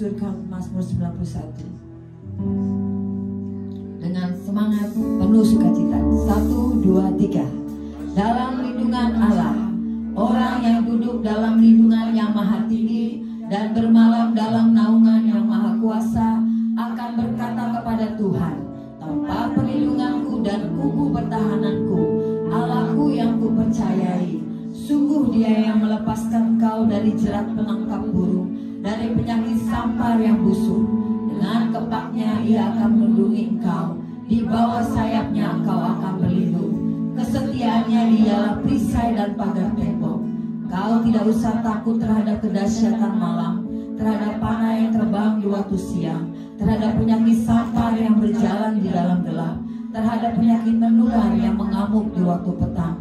Surkan Mazmur 91 dengan semangat penuh sukacita. 1, 2, 3. Dalam lindungan Allah, orang yang duduk dalam lindungan yang maha tinggi dan bermalam dalam naungan yang maha kuasa akan berkata kepada Tuhan, tempat perlindunganku dan kubu pertahananku, Allahku yang kupercayai. Sungguh Dia yang melepaskan engkau dari jerat penangkap burung, dari penyakit sampar yang busuk. Dengan kepaknya Ia akan melindungi engkau, di bawah sayapnya engkau akan berlindung. Kesetiaannya dialah perisai dan pagar tembok. Kau tidak usah takut terhadap kedahsyatan malam, terhadap panah yang terbang di waktu siang, terhadap penyakit sampar yang berjalan di dalam gelap, terhadap penyakit menular yang mengamuk di waktu petang.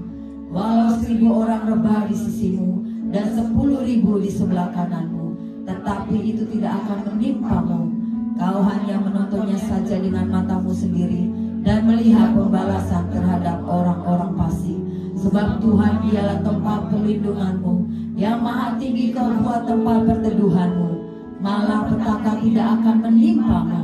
Walau 1000 orang rebah di sisimu dan 10.000 di sebelah kananmu, tetapi itu tidak akan menimpamu. Kau hanya menontonnya saja dengan matamu sendiri dan melihat pembalasan terhadap orang-orang fasik. Sebab Tuhan ialah tempat perlindunganmu, yang maha tinggi kau buat tempat perteduhanmu. Malah petaka tidak akan menimpamu,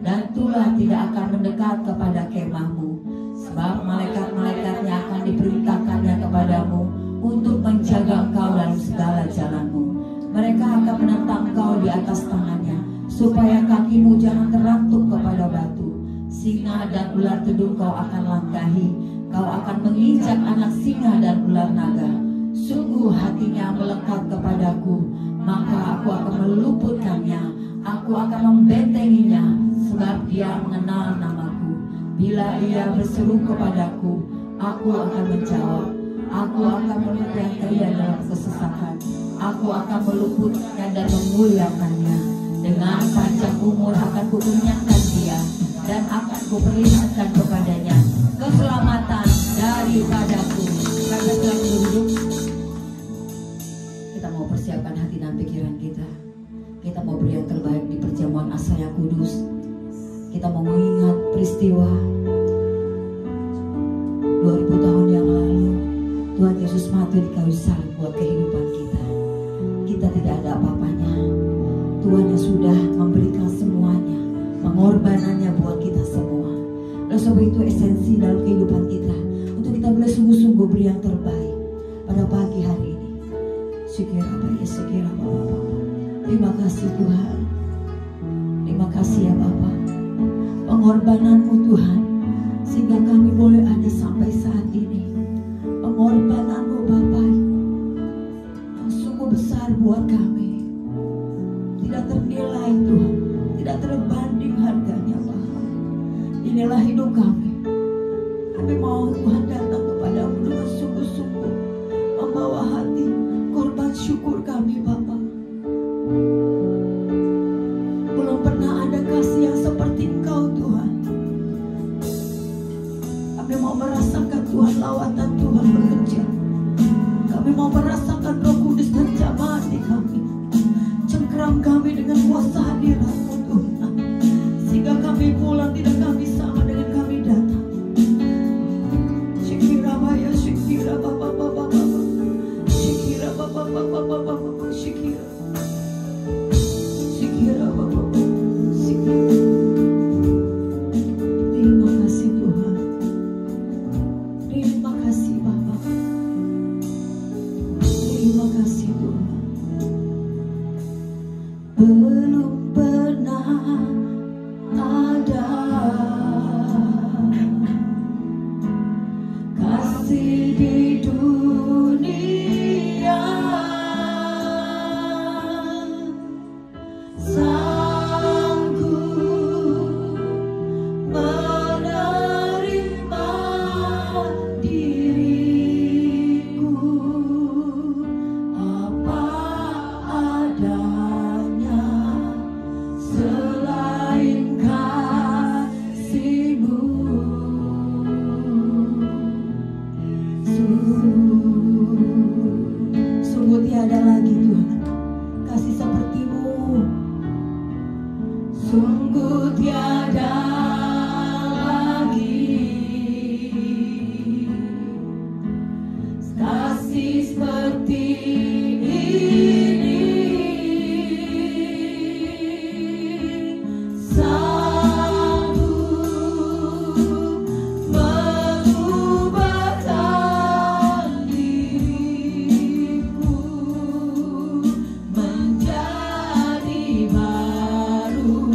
dan tulah tidak akan mendekat kepada kemahmu. Sebab malaikat-malaikatnya akan diperintahkannya kepadamu untuk menjaga engkau dalam segala jalanmu. Mereka akan menentang engkau di atas tangannya, supaya kakimu jangan terantuk kepada batu. Singa dan ular tedung kau akan langkahi, kau akan menginjak anak singa dan ular naga. Sungguh hatinya melekat kepadaku, maka aku akan meluputkannya, aku akan membentenginya, sebab dia mengenal namaku. Bila ia berseru kepadaku, aku akan menjawab. Aku akan memelihara dia dalam kesesakan. Aku akan meluputkan dan memuliakannya. Dengan panjang umur akan kukenyangkan dia, dan akan kuperlihatkan kepadanya keselamatan daripadaku. Kata selalu duduk. Kita mau persiapkan hati dan pikiran kita. Kita mau beri yang terbaik di perjamuan asa yang kudus. Kita mau mengingat peristiwa 2000 tahun yang lalu Tuhan Yesus mati di kayu salib buat kehidupan kita. Kita tidak ada apa-apanya. Tuhan yang sudah memberikan semuanya, pengorbanannya buat kita semua. Oleh sebab itu esensi dalam kehidupan kita untuk kita boleh sungguh-sungguh beri yang terbaik pada pagi hari ini. Syukur Bapak, syukur Bapak. Terima kasih Tuhan. Terima kasih ya Bapak. Pengorbanan-Mu Tuhan sehingga kami boleh ada sampai saat ini. Pengorbanan-Mu Bapak yang sungguh besar buat kami. Tidak ternilai Tuhan, tidak terbanding harganya Bapak. Inilah hidup kami. Kami mau Tuhan datang kepadamu dengan sungguh-sungguh, membawa hati korban syukur kami Bapak. Belum pernah ada kasih yang seperti Engkau Tuhan. Kami mau merasakan Tuhan lawatan Tuhan bekerja. Kami mau merasakan Roh Kudus berjamaah di kami. Cengkeram kami dengan kuasa hadirat-Mu Tuhan, sehingga kami pulang tidak kami sama dengan kami datang. Syikira Baya, Syikira Bapak, Syikira Bapak, Syikira, Syikira Bapak, Syikira. Terima kasih Tuhan. Terima kasih Bapak. Terima kasih Tuhan. Belum pernah ada kasih di dunia sanggup menerima diriku apa adanya selain kasih-Mu. Sungguh tiada lagi Tuhan kasih seperti-Mu. Sungguh tiada lagi kasih seperti ini. Sanggup mengubahkan diriku menjadi baru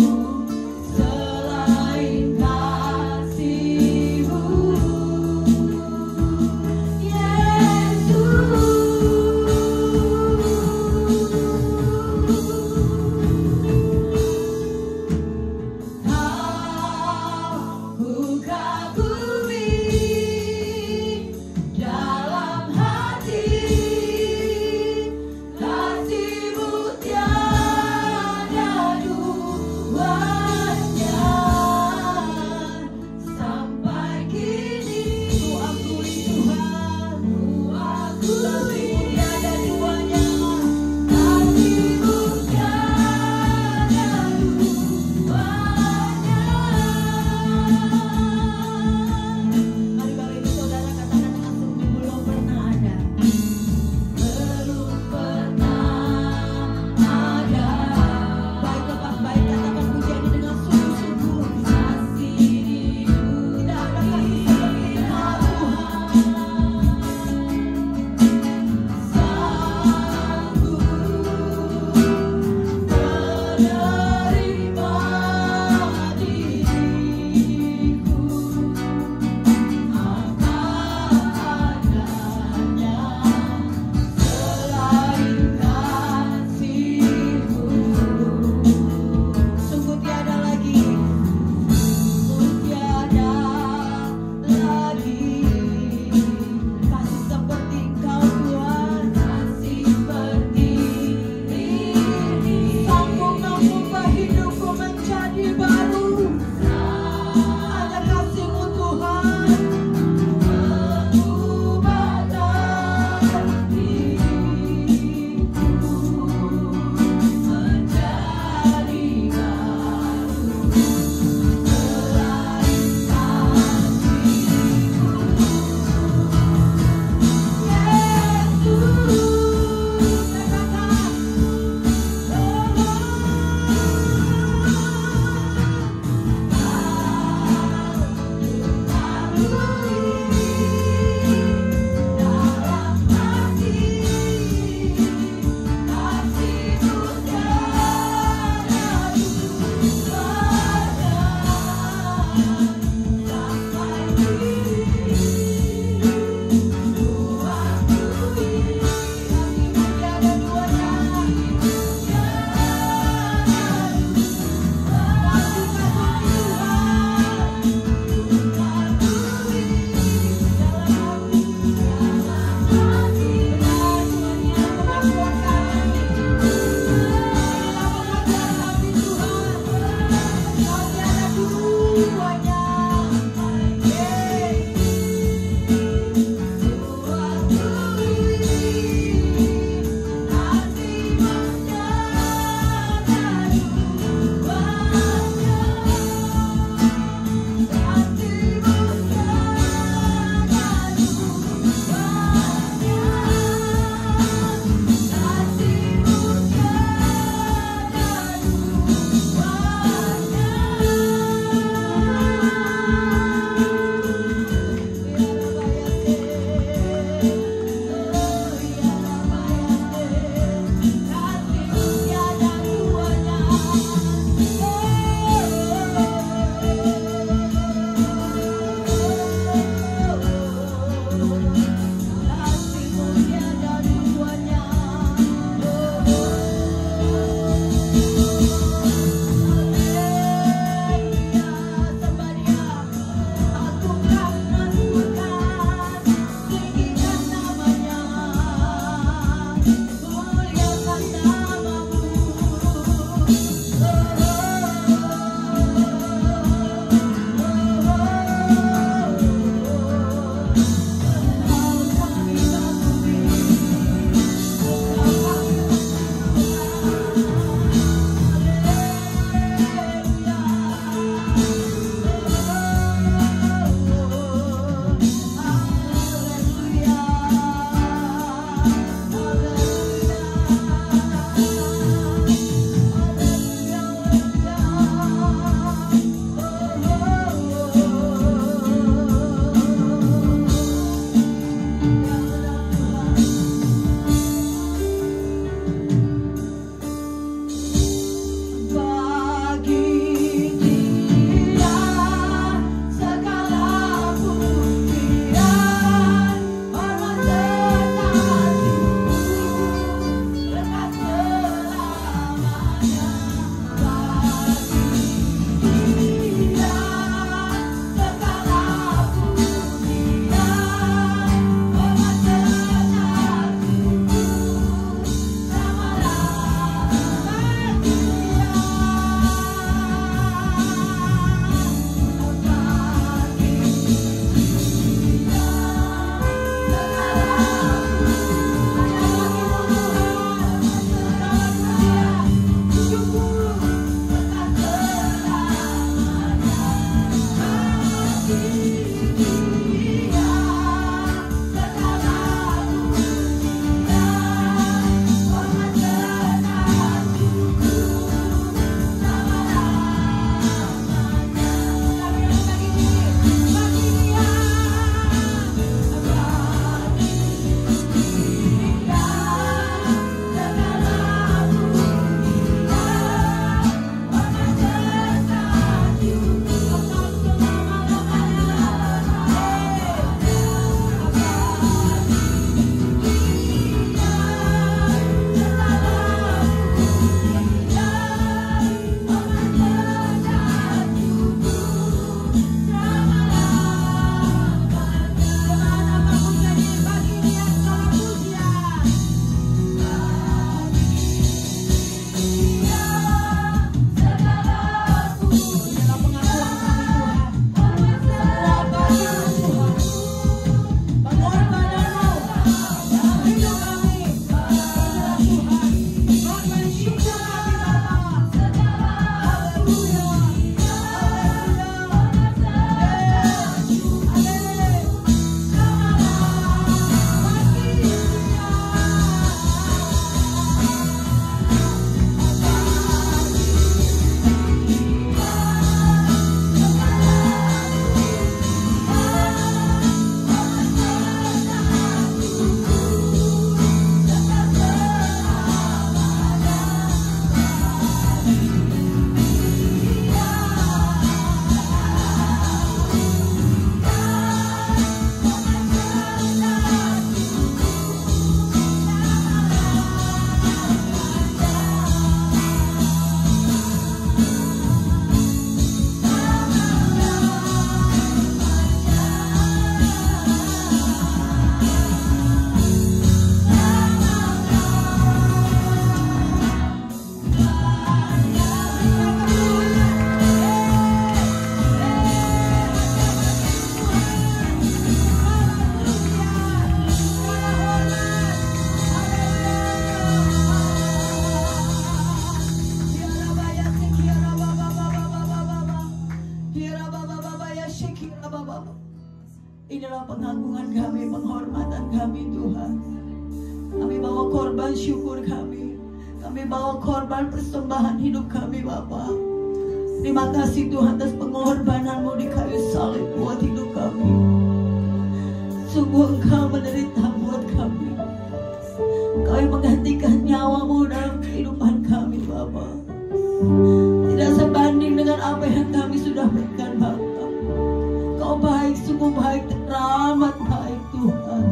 Inilah pengagungan kami, penghormatan kami Tuhan. Kami bawa korban syukur kami. Kami bawa korban persembahan hidup kami Bapa. Terima kasih Tuhan atas pengorbanan-Mu di kayu salib buat hidup kami. Sungguh Engkau menderita buat kami. Engkau yang menggantikan nyawa-Mu dalam kehidupan kami Bapa. Tidak sebanding dengan apa yang kami sudah berikan Bapa. Kau baik, sungguh baik, teramat baik Tuhan.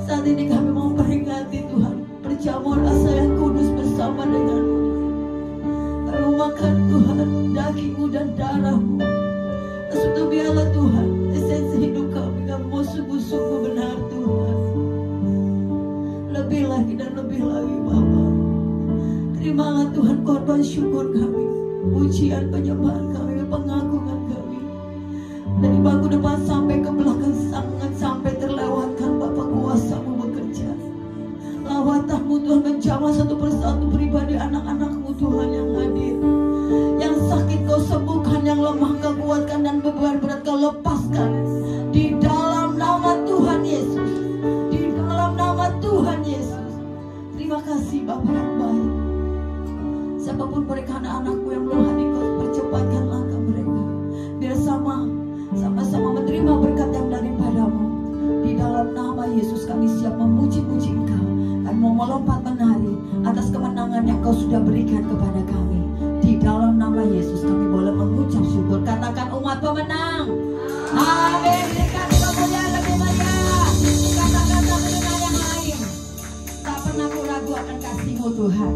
Saat ini kami mau peringati Tuhan perjamuan asa yang kudus bersama dengan-Mu. Kami makan Tuhan daging-Mu dan darah-Mu. Untuk biarlah Tuhan esensi hidup kami mau sungguh-sungguh benar Tuhan. Lebih lagi dan lebih lagi Bapa. Terimalah Tuhan korban syukur kami, pujian penyembahan kami, pengagungan kami. Dari bangku depan sampai ke belakang sangat sampai terlewatkan Bapa, kuasa-Mu bekerja. Lawatan-Mu Tuhan menjamah satu persatu pribadi anak-anak-Mu Tuhan yang hadir. Yang sakit Kau sembuhkan, yang lemah Kau kuatkan, dan beban berat Kau lepaskan. Di dalam nama Tuhan Yesus. Di dalam nama Tuhan Yesus. Terima kasih Bapa yang baik. Siapapun mereka anak-anakku yang belum hadir, Kau percepatkan langkah mereka. Biar sama-sama menerima berkat yang daripada-Mu. Di dalam nama Yesus kami siap memuji-puji Engkau. Kami mau melompat menari atas kemenangan yang Kau sudah berikan kepada kami. Di dalam nama Yesus kami boleh mengucap syukur. Katakan umat pemenang. Amin. Berikan kemuliaan lebih meriah. Kata-kata mendengar yang lain. Tak pernah aku ragu akan kasih-Mu Tuhan.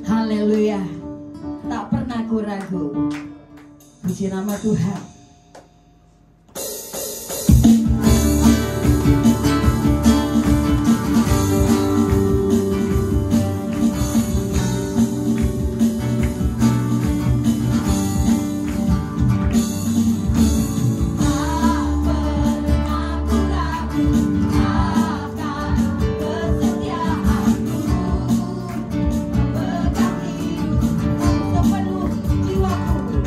Haleluya. Tak pernah aku ragu. Puji nama Tuhan. Sepenuh jiwaku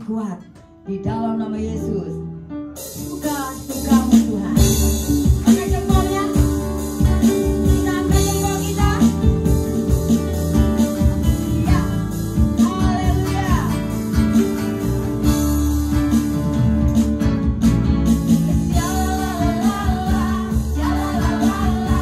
masih kuat di dalam nama Yesus. Suka-sukamu Tuhan. Angkat jempolnya. Kita angkat jempol kita. Ya. Haleluya. Ya la la la, ya la la la,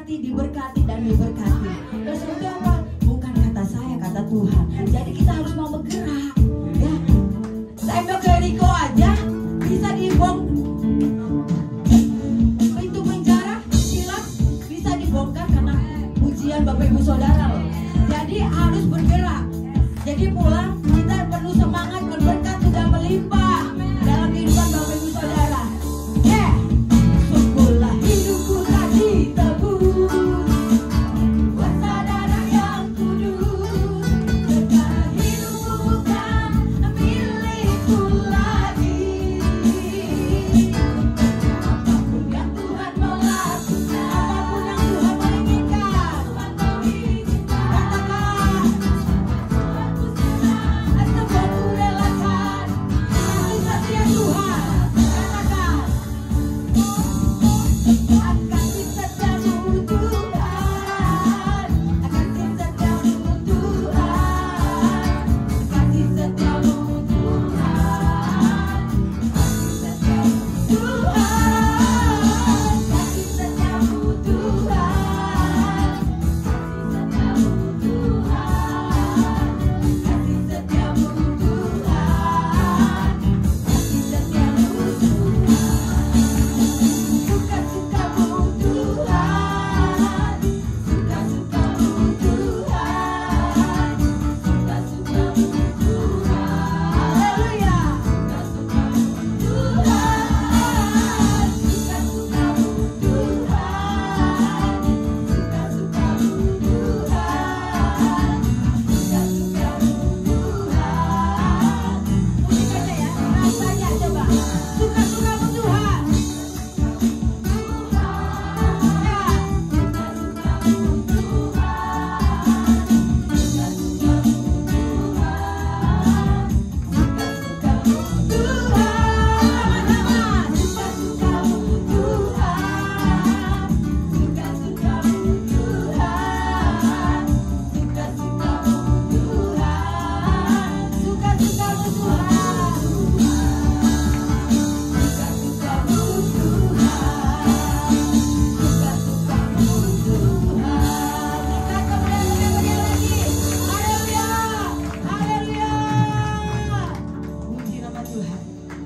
diberkati dan diberkati. Terus itu apa? Bukan kata saya, kata Tuhan. Jadi kita harus mau bergerak. Ya, saya ke Riko aja bisa pintu penjara silat bisa dibongkar karena pujian Bapak Ibu Saudara loh. Jadi harus bergerak. Jadi pulang kita penuh semangat, berberkat sudah melimpah dalam kehidupan Bapak Ibu Saudara. Yeah. Syukurlah hidupku tadi tebus.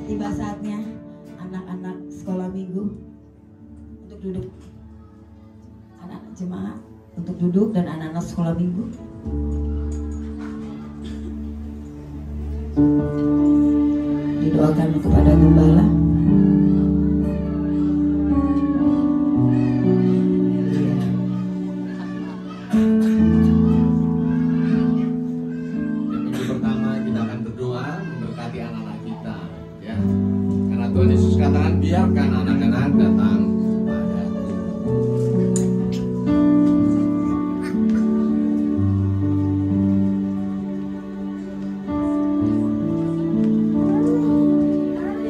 Tiba saatnya anak-anak sekolah minggu untuk duduk. Anak-anak jemaat untuk duduk dan anak-anak sekolah minggu. Didoakan kepada gembala. Tuhan Yesus katakan, biarkan anak-anak datang padaku.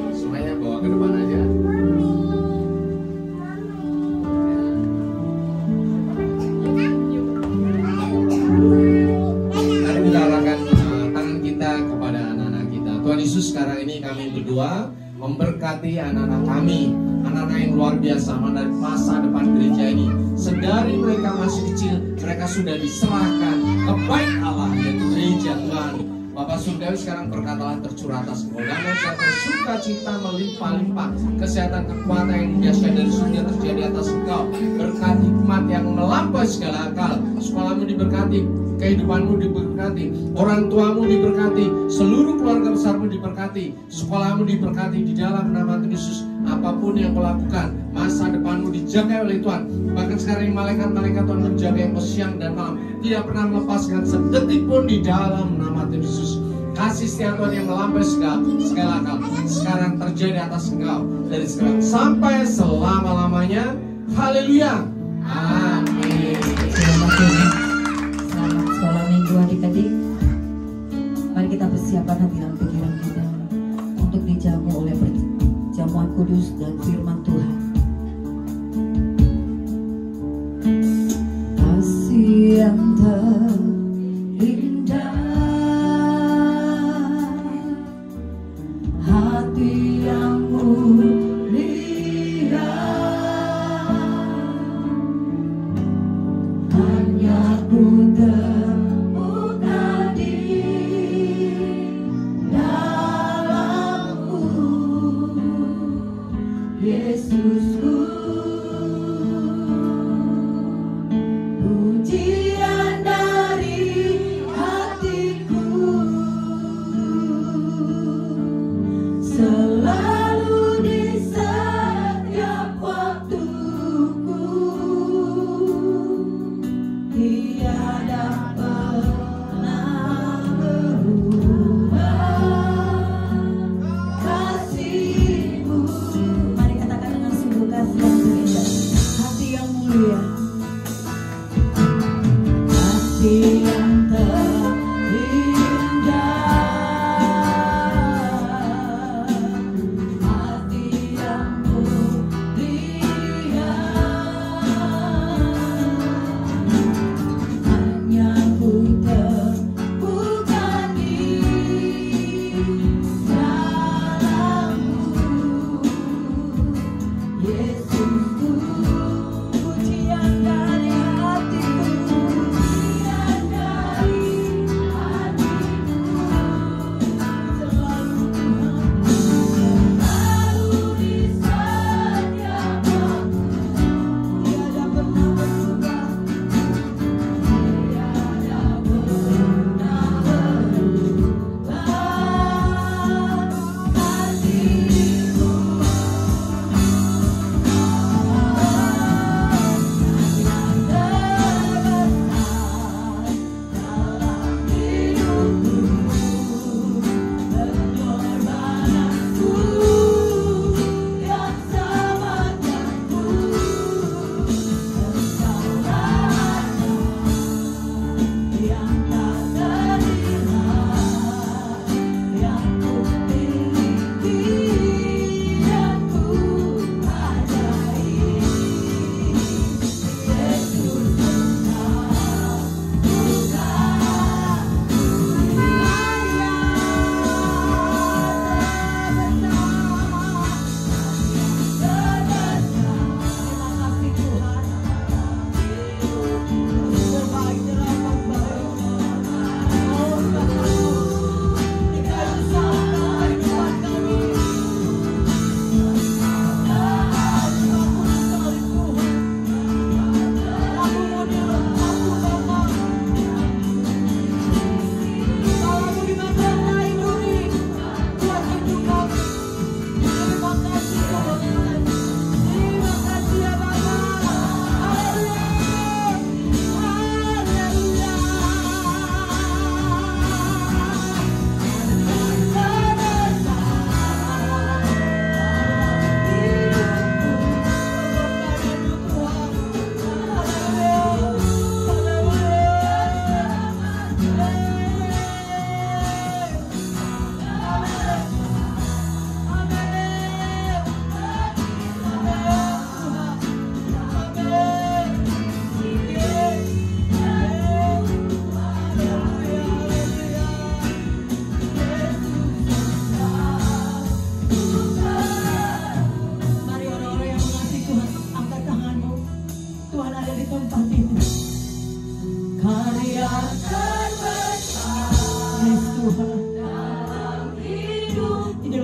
Semuanya bawa ke depan aja. Mari kita arahkan tangan kita kepada anak-anak kita. Tuhan Yesus, sekarang ini kami berdua memberkati anak-anak kami, anak-anak yang luar biasa dari masa depan gereja ini. Sedari mereka masih kecil, mereka sudah diserahkan kepada Allah, yaitu gereja Tuhan. Bapak Surgawi, sekarang berkatalah tercurah atas engkau damai sejahtera, sukacita melimpah-limpah, kesehatan, kekuatan yang dahsyat dari surga terjadi atas engkau, berkat hikmat yang melampaui segala akal. Sekolahmu diberkati, kehidupanmu diberkati, orang tuamu diberkati, seluruh keluarga besarmu diberkati, sekolahmu diberkati di dalam nama Tuhan Yesus. Apapun yang kau lakukan, masa depanmu dijaga oleh Tuhan. Bahkan sekarang malaikat-malaikat Tuhan menjaga engkau siang dan malam, tidak pernah melepaskan sedetik pun di dalam nama Tuhan Yesus. Kasih setia Tuhan yang melampaui segala akal sekarang terjadi atas engkau dari sekarang sampai selama-lamanya. Haleluya. Amin. Selamat sekolah minggu adik-adik. Mari kita persiapkan hati dan pikiran kita untuk dijamu oleh perjamuan kudus dan firman Tuhan. Kasih yang terindah, hati yang mulia, hanya ku temukan di dalammu, Yesus.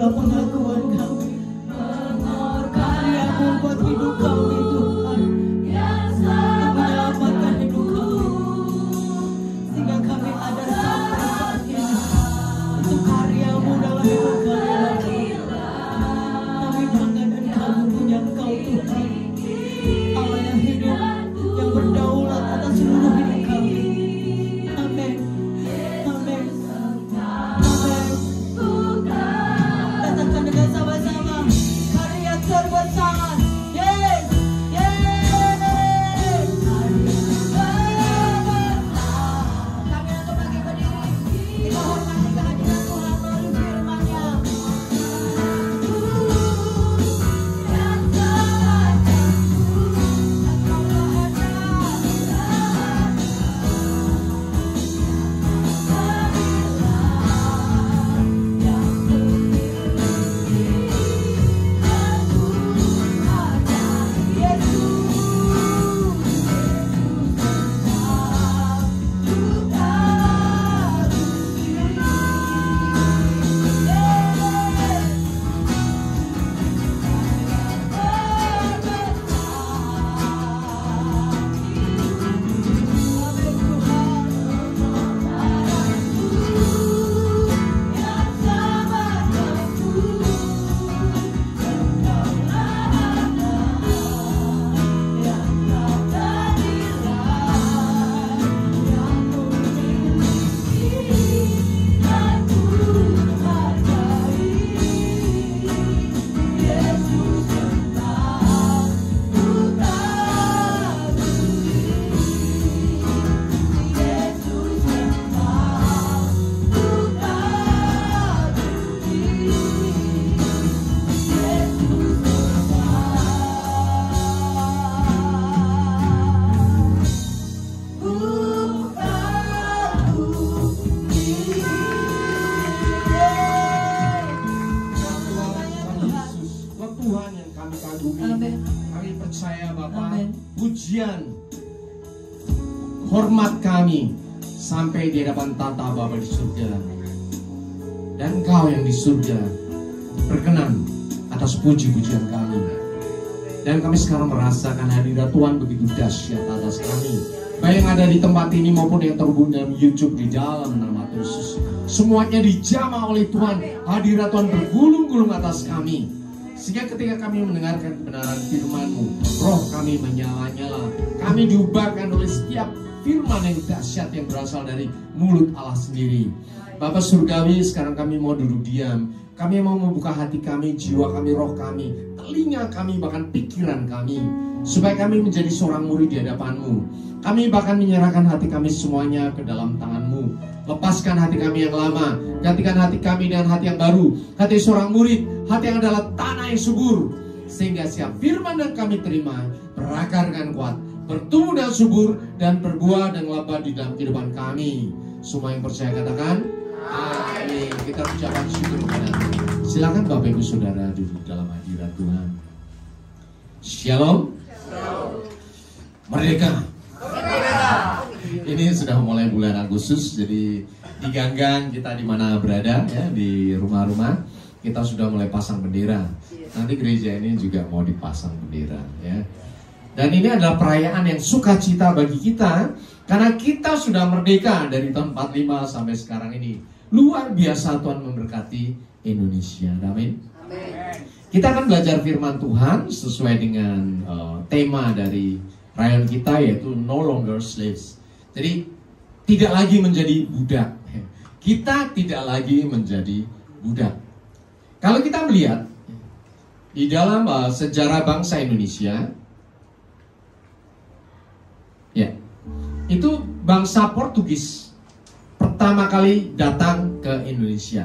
inilah pengakuan kami. Karya-Mu buat hidup kami Tuhan, menyelamatkan hidup kami, sehingga kami ada sampai saat ini. Itu karya-Mu dalam hidup kami. Kami bangga dan kami punya Engkau Tuhan, Allah yang hidup, yang berdaulat atas seluruh hidup kami. Amin. Amin. Amin. Katakan dengan sama-sama, karya terbersama. Yes, yes. Kami untuk bagi berdiri, kita hormati kehadiran Tuhan melalui firman-Nya. Tuhan yang kami kagumi. Amin. Kami percaya Bapa, Amin. pujian, hormat kami sampai di hadapan tata Bapa di surga. Dan Engkau yang di surga berkenan atas puji-pujian kami. Dan kami sekarang merasakan hadirat Tuhan begitu dahsyat atas kami, baik yang ada di tempat ini maupun yang terhubung dalam YouTube di dalam nama Yesus. Semuanya dijamah oleh Tuhan. Hadirat Tuhan bergulung-gulung atas kami. Sehingga ketika kami mendengarkan kebenaran firman-Mu, roh kami menyala-nyala. Kami diubahkan oleh setiap firman yang dahsyat yang berasal dari mulut Allah sendiri. Bapa Surgawi, sekarang kami mau duduk diam. Kami mau membuka hati kami, jiwa kami, roh kami, telinga kami, bahkan pikiran kami, supaya kami menjadi seorang murid di hadapan-Mu. Kami bahkan menyerahkan hati kami semuanya ke dalam tangan-Mu. Lepaskan hati kami yang lama, gantikan hati kami dengan hati yang baru, hati seorang murid, hati yang adalah tanah yang subur, sehingga setiap firman yang kami terima berakar dengan kuat, bertumbuh dan subur, dan berbuah dan lebat di dalam kehidupan kami. Semua yang percaya katakan amin. Kita ucapkan syukur kepada Tuhan. Silakan Bapak Ibu Saudara duduk dalam hadirat Tuhan. Shalom. Merdeka. Ini sudah mulai bulan Agustus, jadi di gang-gang kita di mana berada ya, di rumah-rumah kita sudah mulai pasang bendera. Nanti gereja ini juga mau dipasang bendera ya. Dan ini adalah perayaan yang sukacita bagi kita karena kita sudah merdeka dari tahun 45 sampai sekarang ini. Luar biasa Tuhan memberkati Indonesia. Amin. Kita akan belajar firman Tuhan sesuai dengan tema dari perayaan kita, yaitu no longer slaves. Jadi tidak lagi menjadi budak. Kita tidak lagi menjadi budak. Kalau kita melihat di dalam sejarah bangsa Indonesia, ya, itu bangsa Portugis pertama kali datang ke Indonesia.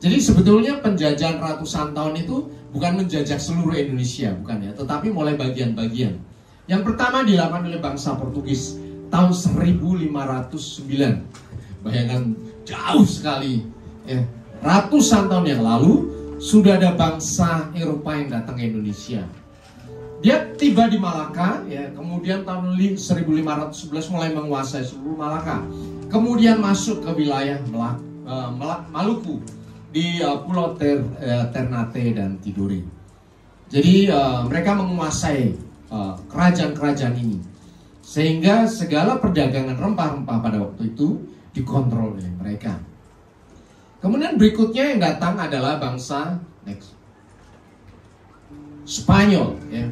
Jadi sebetulnya penjajahan ratusan tahun itu bukan menjajah seluruh Indonesia, bukan ya, tetapi mulai bagian-bagian. Yang pertama dilakukan oleh bangsa Portugis tahun 1509. Bayangkan jauh sekali ya. Ratusan tahun yang lalu sudah ada bangsa Eropa yang datang ke Indonesia. Dia tiba di Malaka ya, kemudian tahun 1511 mulai menguasai seluruh Malaka. Kemudian masuk ke wilayah Maluku. di Pulau Ternate dan Tidore. Jadi mereka menguasai kerajaan-kerajaan ini, sehingga segala perdagangan rempah-rempah pada waktu itu dikontrol oleh mereka. Kemudian berikutnya yang datang adalah bangsa Spanyol. Ya.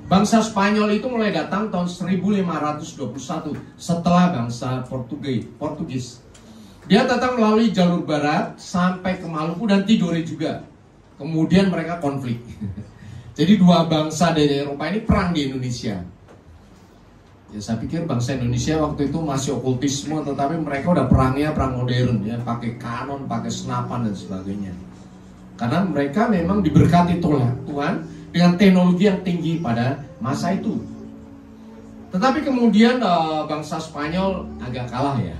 Bangsa Spanyol itu mulai datang tahun 1521 setelah bangsa Portugis. Dia datang melalui jalur barat sampai ke Maluku dan Tidore juga. Kemudian mereka konflik. Jadi dua bangsa dari Eropa ini perang di Indonesia. Ya, saya pikir bangsa Indonesia waktu itu masih okultisme, tetapi mereka udah perangnya perang modern, ya, pakai kanon, pakai senapan dan sebagainya. Karena mereka memang diberkati Tuhan dengan teknologi yang tinggi pada masa itu. Tetapi kemudian bangsa Spanyol agak kalah ya.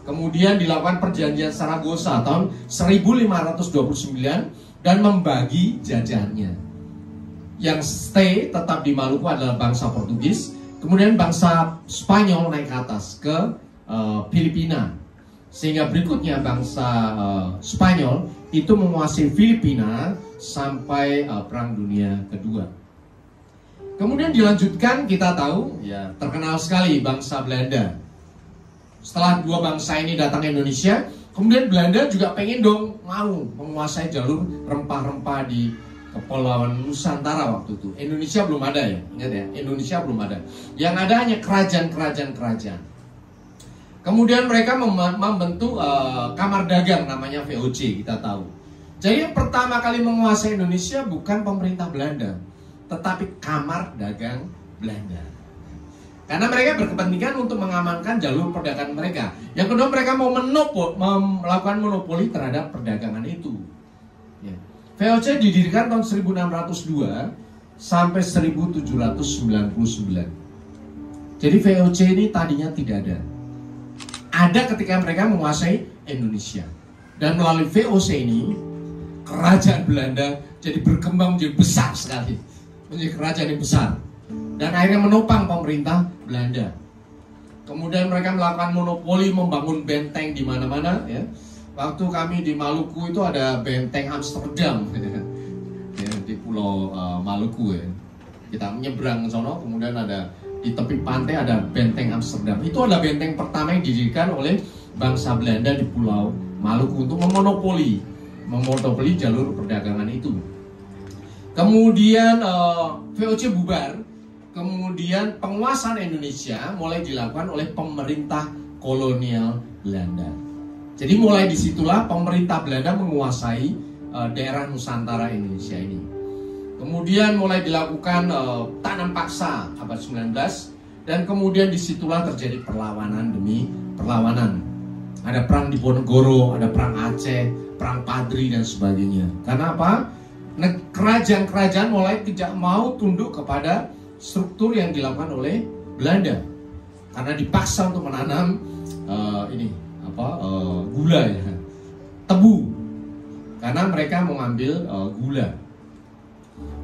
Kemudian dilakukan perjanjian Saragossa tahun 1529 dan membagi jajahannya. Yang stay tetap di Maluku adalah bangsa Portugis. Kemudian bangsa Spanyol naik ke atas ke Filipina. Sehingga berikutnya bangsa Spanyol itu menguasai Filipina sampai Perang Dunia Kedua. Kemudian dilanjutkan, kita tahu ya, terkenal sekali bangsa Belanda. Setelah dua bangsa ini datang ke Indonesia, kemudian Belanda juga pengen dong mau menguasai jalur rempah-rempah di Kepulauan Nusantara waktu itu. Indonesia belum ada ya, ingat ya, Indonesia belum ada. Yang ada hanya kerajaan-kerajaan. Kemudian mereka membentuk kamar dagang namanya VOC, kita tahu. Jadi yang pertama kali menguasai Indonesia bukan pemerintah Belanda, tetapi kamar dagang Belanda. Karena mereka berkepentingan untuk mengamankan jalur perdagangan mereka. Yang kedua, mereka mau melakukan monopoli terhadap perdagangan itu. Ya. VOC didirikan tahun 1602 sampai 1799. Jadi VOC ini tadinya tidak ada. Ada ketika mereka menguasai Indonesia. Dan melalui VOC ini, kerajaan Belanda jadi berkembang menjadi besar sekali. Menjadi kerajaan yang besar. Dan akhirnya menopang pemerintah Belanda. Kemudian mereka melakukan monopoli, membangun benteng di mana-mana. Ya. Waktu kami di Maluku itu ada benteng Amsterdam. Ya, di Pulau Maluku ya. Kita menyeberang ke sana, kemudian ada di tepi pantai ada benteng Amsterdam. Itu adalah benteng pertama yang didirikan oleh bangsa Belanda di Pulau Maluku untuk memonopoli jalur perdagangan itu. Kemudian VOC bubar. Kemudian penguasaan Indonesia mulai dilakukan oleh pemerintah kolonial Belanda. Jadi mulai disitulah pemerintah Belanda menguasai daerah Nusantara Indonesia ini. Kemudian mulai dilakukan tanam paksa abad 19 dan kemudian disitulah terjadi perlawanan demi perlawanan. Ada perang di Diponegoro, ada perang Aceh, perang Padri dan sebagainya. Karena apa? Kerajaan-kerajaan mulai tidak mau tunduk kepada struktur yang dilakukan oleh Belanda. Karena dipaksa untuk menanam gula ya, tebu. Karena mereka mengambil gula.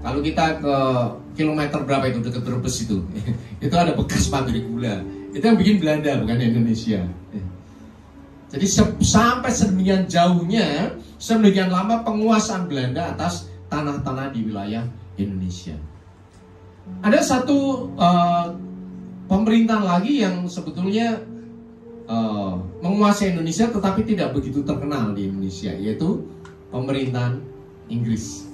Kalau kita ke kilometer berapa itu dekat Brebes itu ada bekas pabrik gula. Itu yang bikin Belanda, bukan Indonesia. Jadi sampai sedemikian jauhnya, sedemikian lama penguasaan Belanda atas tanah-tanah di wilayah Indonesia. Ada satu pemerintahan lagi yang sebetulnya menguasai Indonesia tetapi tidak begitu terkenal di Indonesia, yaitu pemerintahan Inggris.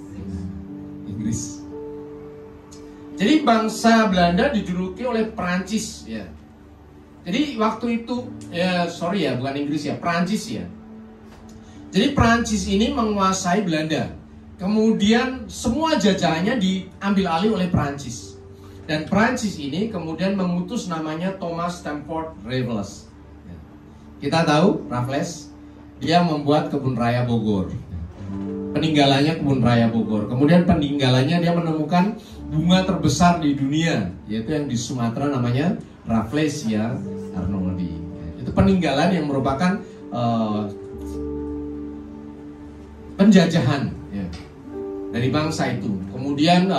Jadi bangsa Belanda dijuluki oleh Perancis ya. Jadi waktu itu bukan Inggris ya, Perancis ya. Jadi Perancis ini menguasai Belanda. Kemudian semua jajahannya diambil alih oleh Perancis. Dan Perancis ini kemudian mengutus namanya Thomas Stamford Raffles. Kita tahu Raffles, dia membuat kebun raya Bogor. Peninggalannya kebun raya Bogor. Kemudian peninggalannya dia menemukan bunga terbesar di dunia, yaitu yang di Sumatera namanya Rafflesia arnoldii. Itu peninggalan yang merupakan penjajahan ya, dari bangsa itu. Kemudian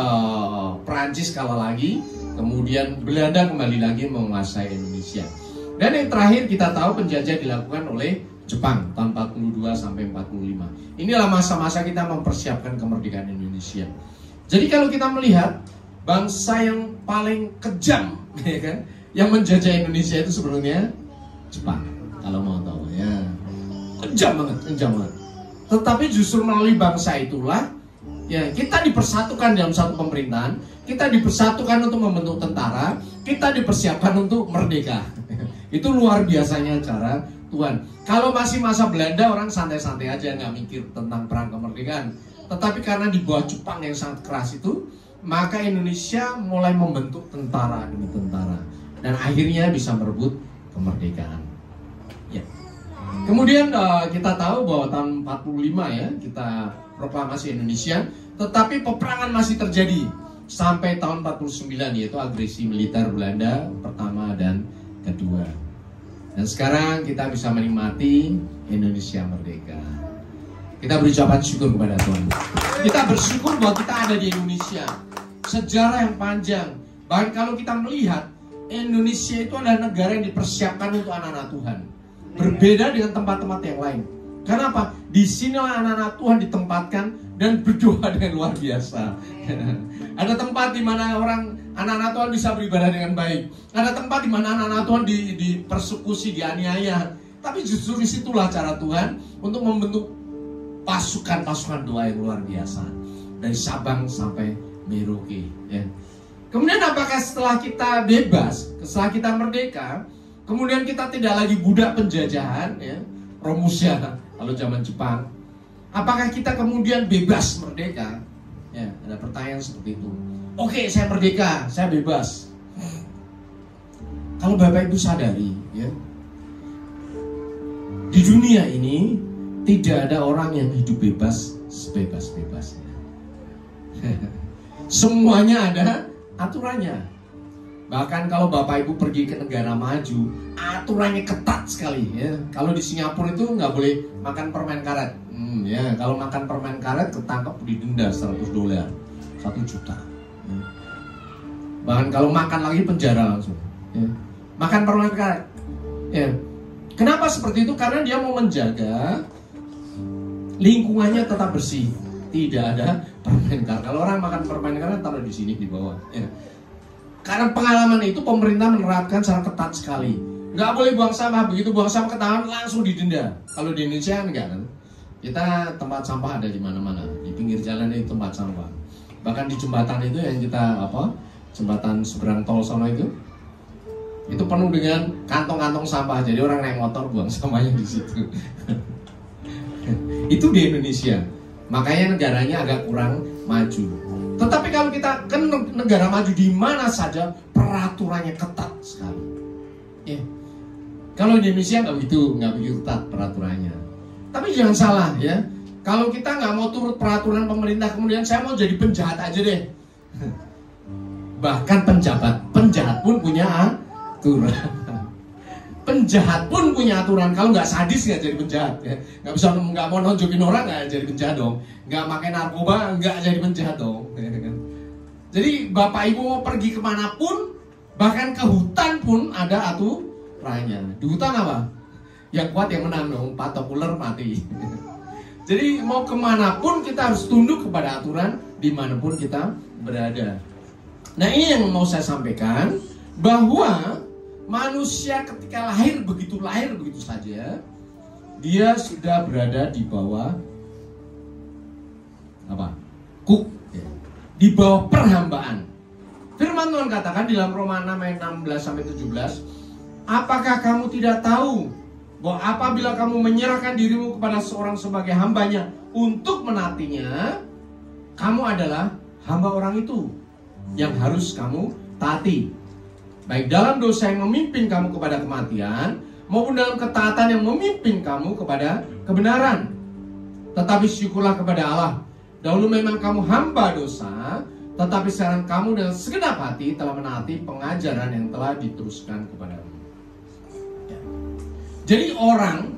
Perancis kalah lagi, kemudian Belanda kembali lagi menguasai Indonesia. Dan yang terakhir kita tahu penjajah dilakukan oleh Jepang tahun 42 sampai 45. inilah masa-masa kita mempersiapkan kemerdekaan Indonesia. Jadi kalau kita melihat bangsa yang paling kejam, ya kan, yang menjajah Indonesia itu sebenarnya Jepang. Kalau mau tahu ya, kejam banget, kejam banget. Tetapi justru melalui bangsa itulah ya kita dipersatukan dalam satu pemerintahan, kita dipersatukan untuk membentuk tentara, kita dipersiapkan untuk merdeka. Itu luar biasanya cara Tuhan. Kalau masih masa Belanda orang santai-santai aja, nggak mikir tentang perang kemerdekaan. Tetapi karena di bawah Jepang yang sangat keras itu, maka Indonesia mulai membentuk tentara demi tentara dan akhirnya bisa merebut kemerdekaan. Ya. Kemudian kita tahu bahwa tahun 45 ya kita proklamasi Indonesia, tetapi peperangan masih terjadi sampai tahun 49, yaitu agresi militer Belanda pertama dan kedua. Dan sekarang kita bisa menikmati Indonesia merdeka. Kita berucapan syukur kepada Tuhan. Kita bersyukur bahwa kita ada di Indonesia. Sejarah yang panjang. Bahkan kalau kita melihat Indonesia itu adalah negara yang dipersiapkan untuk anak-anak Tuhan. Berbeda dengan tempat-tempat yang lain. Karena apa? Di sinilah anak-anak Tuhan ditempatkan dan berdoa dengan luar biasa. Ada tempat di mana anak-anak Tuhan bisa beribadah dengan baik. Ada tempat di mana anak-anak Tuhan dipersekusi, dianiaya. Tapi justru disitulah cara Tuhan untuk membentuk pasukan-pasukan doa yang luar biasa. Dari Sabang sampai Merauke. Ya. Kemudian apakah setelah kita bebas, setelah kita merdeka, kemudian kita tidak lagi budak penjajahan, ya, Romusha kalau zaman Jepang. Apakah kita kemudian bebas merdeka? Ya, ada pertanyaan seperti itu. Oke, saya merdeka, saya bebas. Kalau Bapak Ibu sadari, ya, di dunia ini tidak ada orang yang hidup bebas sebebas-bebasnya. Semuanya ada aturannya. Bahkan kalau Bapak Ibu pergi ke negara maju, aturannya ketat sekali. Ya. Kalau di Singapura itu nggak boleh makan permen karet. Ya, kalau makan permen karet ketangkep didenda $100, 1 juta. Ya. Bahkan kalau makan lagi penjara langsung. Ya. Makan permen karet. Ya. Kenapa seperti itu? Karena dia mau menjaga lingkungannya tetap bersih. Tidak ada permen karet. Kalau orang makan permen karet taruh di sini di bawah. Ya. Karena pengalaman itu pemerintah menerapkan secara ketat sekali. Nggak boleh buang sampah, begitu buang sampah ketahuan langsung didenda. Kalau di Indonesia enggak kan? Kita tempat sampah ada di mana-mana. Di pinggir jalan itu tempat sampah. Bahkan di jembatan itu yang kita jembatan seberang tol sana itu penuh dengan kantong-kantong sampah. Jadi orang naik motor buang sampahnya di situ. Itu di Indonesia. Makanya negaranya agak kurang maju. Tetapi kalau kita ke negara maju di mana saja peraturannya ketat sekali. Ya. Kalau di Indonesia nggak begitu ketat peraturannya. Tapi jangan salah ya. Kalau kita nggak mau turut peraturan pemerintah, kemudian saya mau jadi penjahat aja deh. Bahkan penjahat pun punya aturan. Penjahat pun punya aturan. Kalau nggak sadis nggak jadi penjahat. Ya. Nggak mau nonjokin orang nggak jadi penjahat dong. Nggak pakai narkoba nggak jadi penjahat dong. Ya, kan? Jadi Bapak Ibu mau pergi kemanapun, bahkan ke hutan pun ada aturannya. Di hutan apa? Yang kuat yang menang dong. Patok ular mati. Jadi mau kemanapun kita harus tunduk kepada aturan dimanapun kita berada. Nah ini yang mau saya sampaikan, bahwa manusia ketika lahir begitu saja, dia sudah berada di bawah di bawah perhambaan. Firman Tuhan katakan di dalam Roma 6 ayat 16-17, apakah kamu tidak tahu bahwa apabila kamu menyerahkan dirimu kepada seorang sebagai hambanya untuk menaatinya, kamu adalah hamba orang itu yang harus kamu taati, baik dalam dosa yang memimpin kamu kepada kematian, maupun dalam ketaatan yang memimpin kamu kepada kebenaran. Tetapi syukurlah kepada Allah, dahulu memang kamu hamba dosa, tetapi sekarang kamu dengan segenap hati telah menaati pengajaran yang telah diteruskan kepadamu. Jadi orang,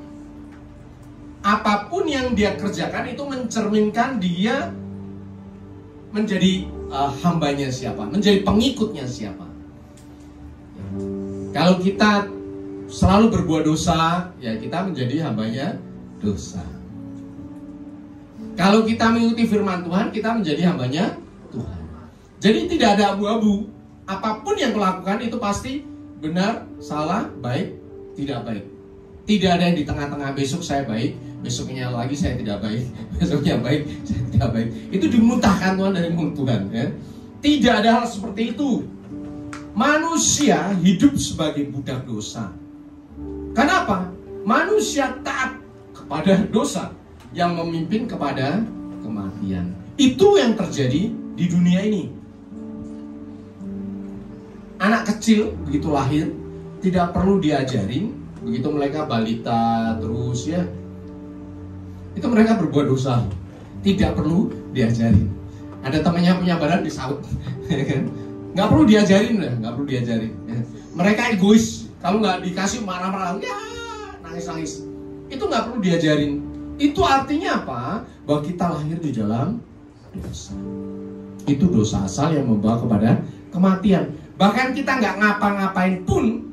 apapun yang dia kerjakan itu mencerminkan dia menjadi hambanya siapa, menjadi pengikutnya siapa. Kalau kita selalu berbuat dosa, ya kita menjadi hambanya dosa. Kalau kita mengikuti firman Tuhan, kita menjadi hambanya Tuhan. Jadi tidak ada abu-abu. Apapun yang kau lakukan itu pasti benar, salah, baik, tidak baik. Tidak ada yang di tengah-tengah, besok saya baik, besoknya lagi saya tidak baik, besoknya baik, saya tidak baik. Itu dimuntahkan Tuhan dari mulut Tuhan, ya. Tidak ada hal seperti itu. Manusia hidup sebagai budak dosa. Kenapa? Manusia taat kepada dosa yang memimpin kepada kematian. Itu yang terjadi di dunia ini. Anak kecil begitu lahir tidak perlu diajarin, begitu mereka balita terus ya, itu mereka berbuat dosa, tidak perlu diajarin. Ada temannya punya badan disaut, nggak perlu diajarin, nggak perlu diajarin. Mereka egois, kalau nggak dikasih marah-marah, ya nangis-nangis. Itu nggak perlu diajarin. Itu artinya apa? Bahwa kita lahir di dalam dosa. Itu dosa asal yang membawa kepada kematian. Bahkan kita nggak ngapa-ngapain pun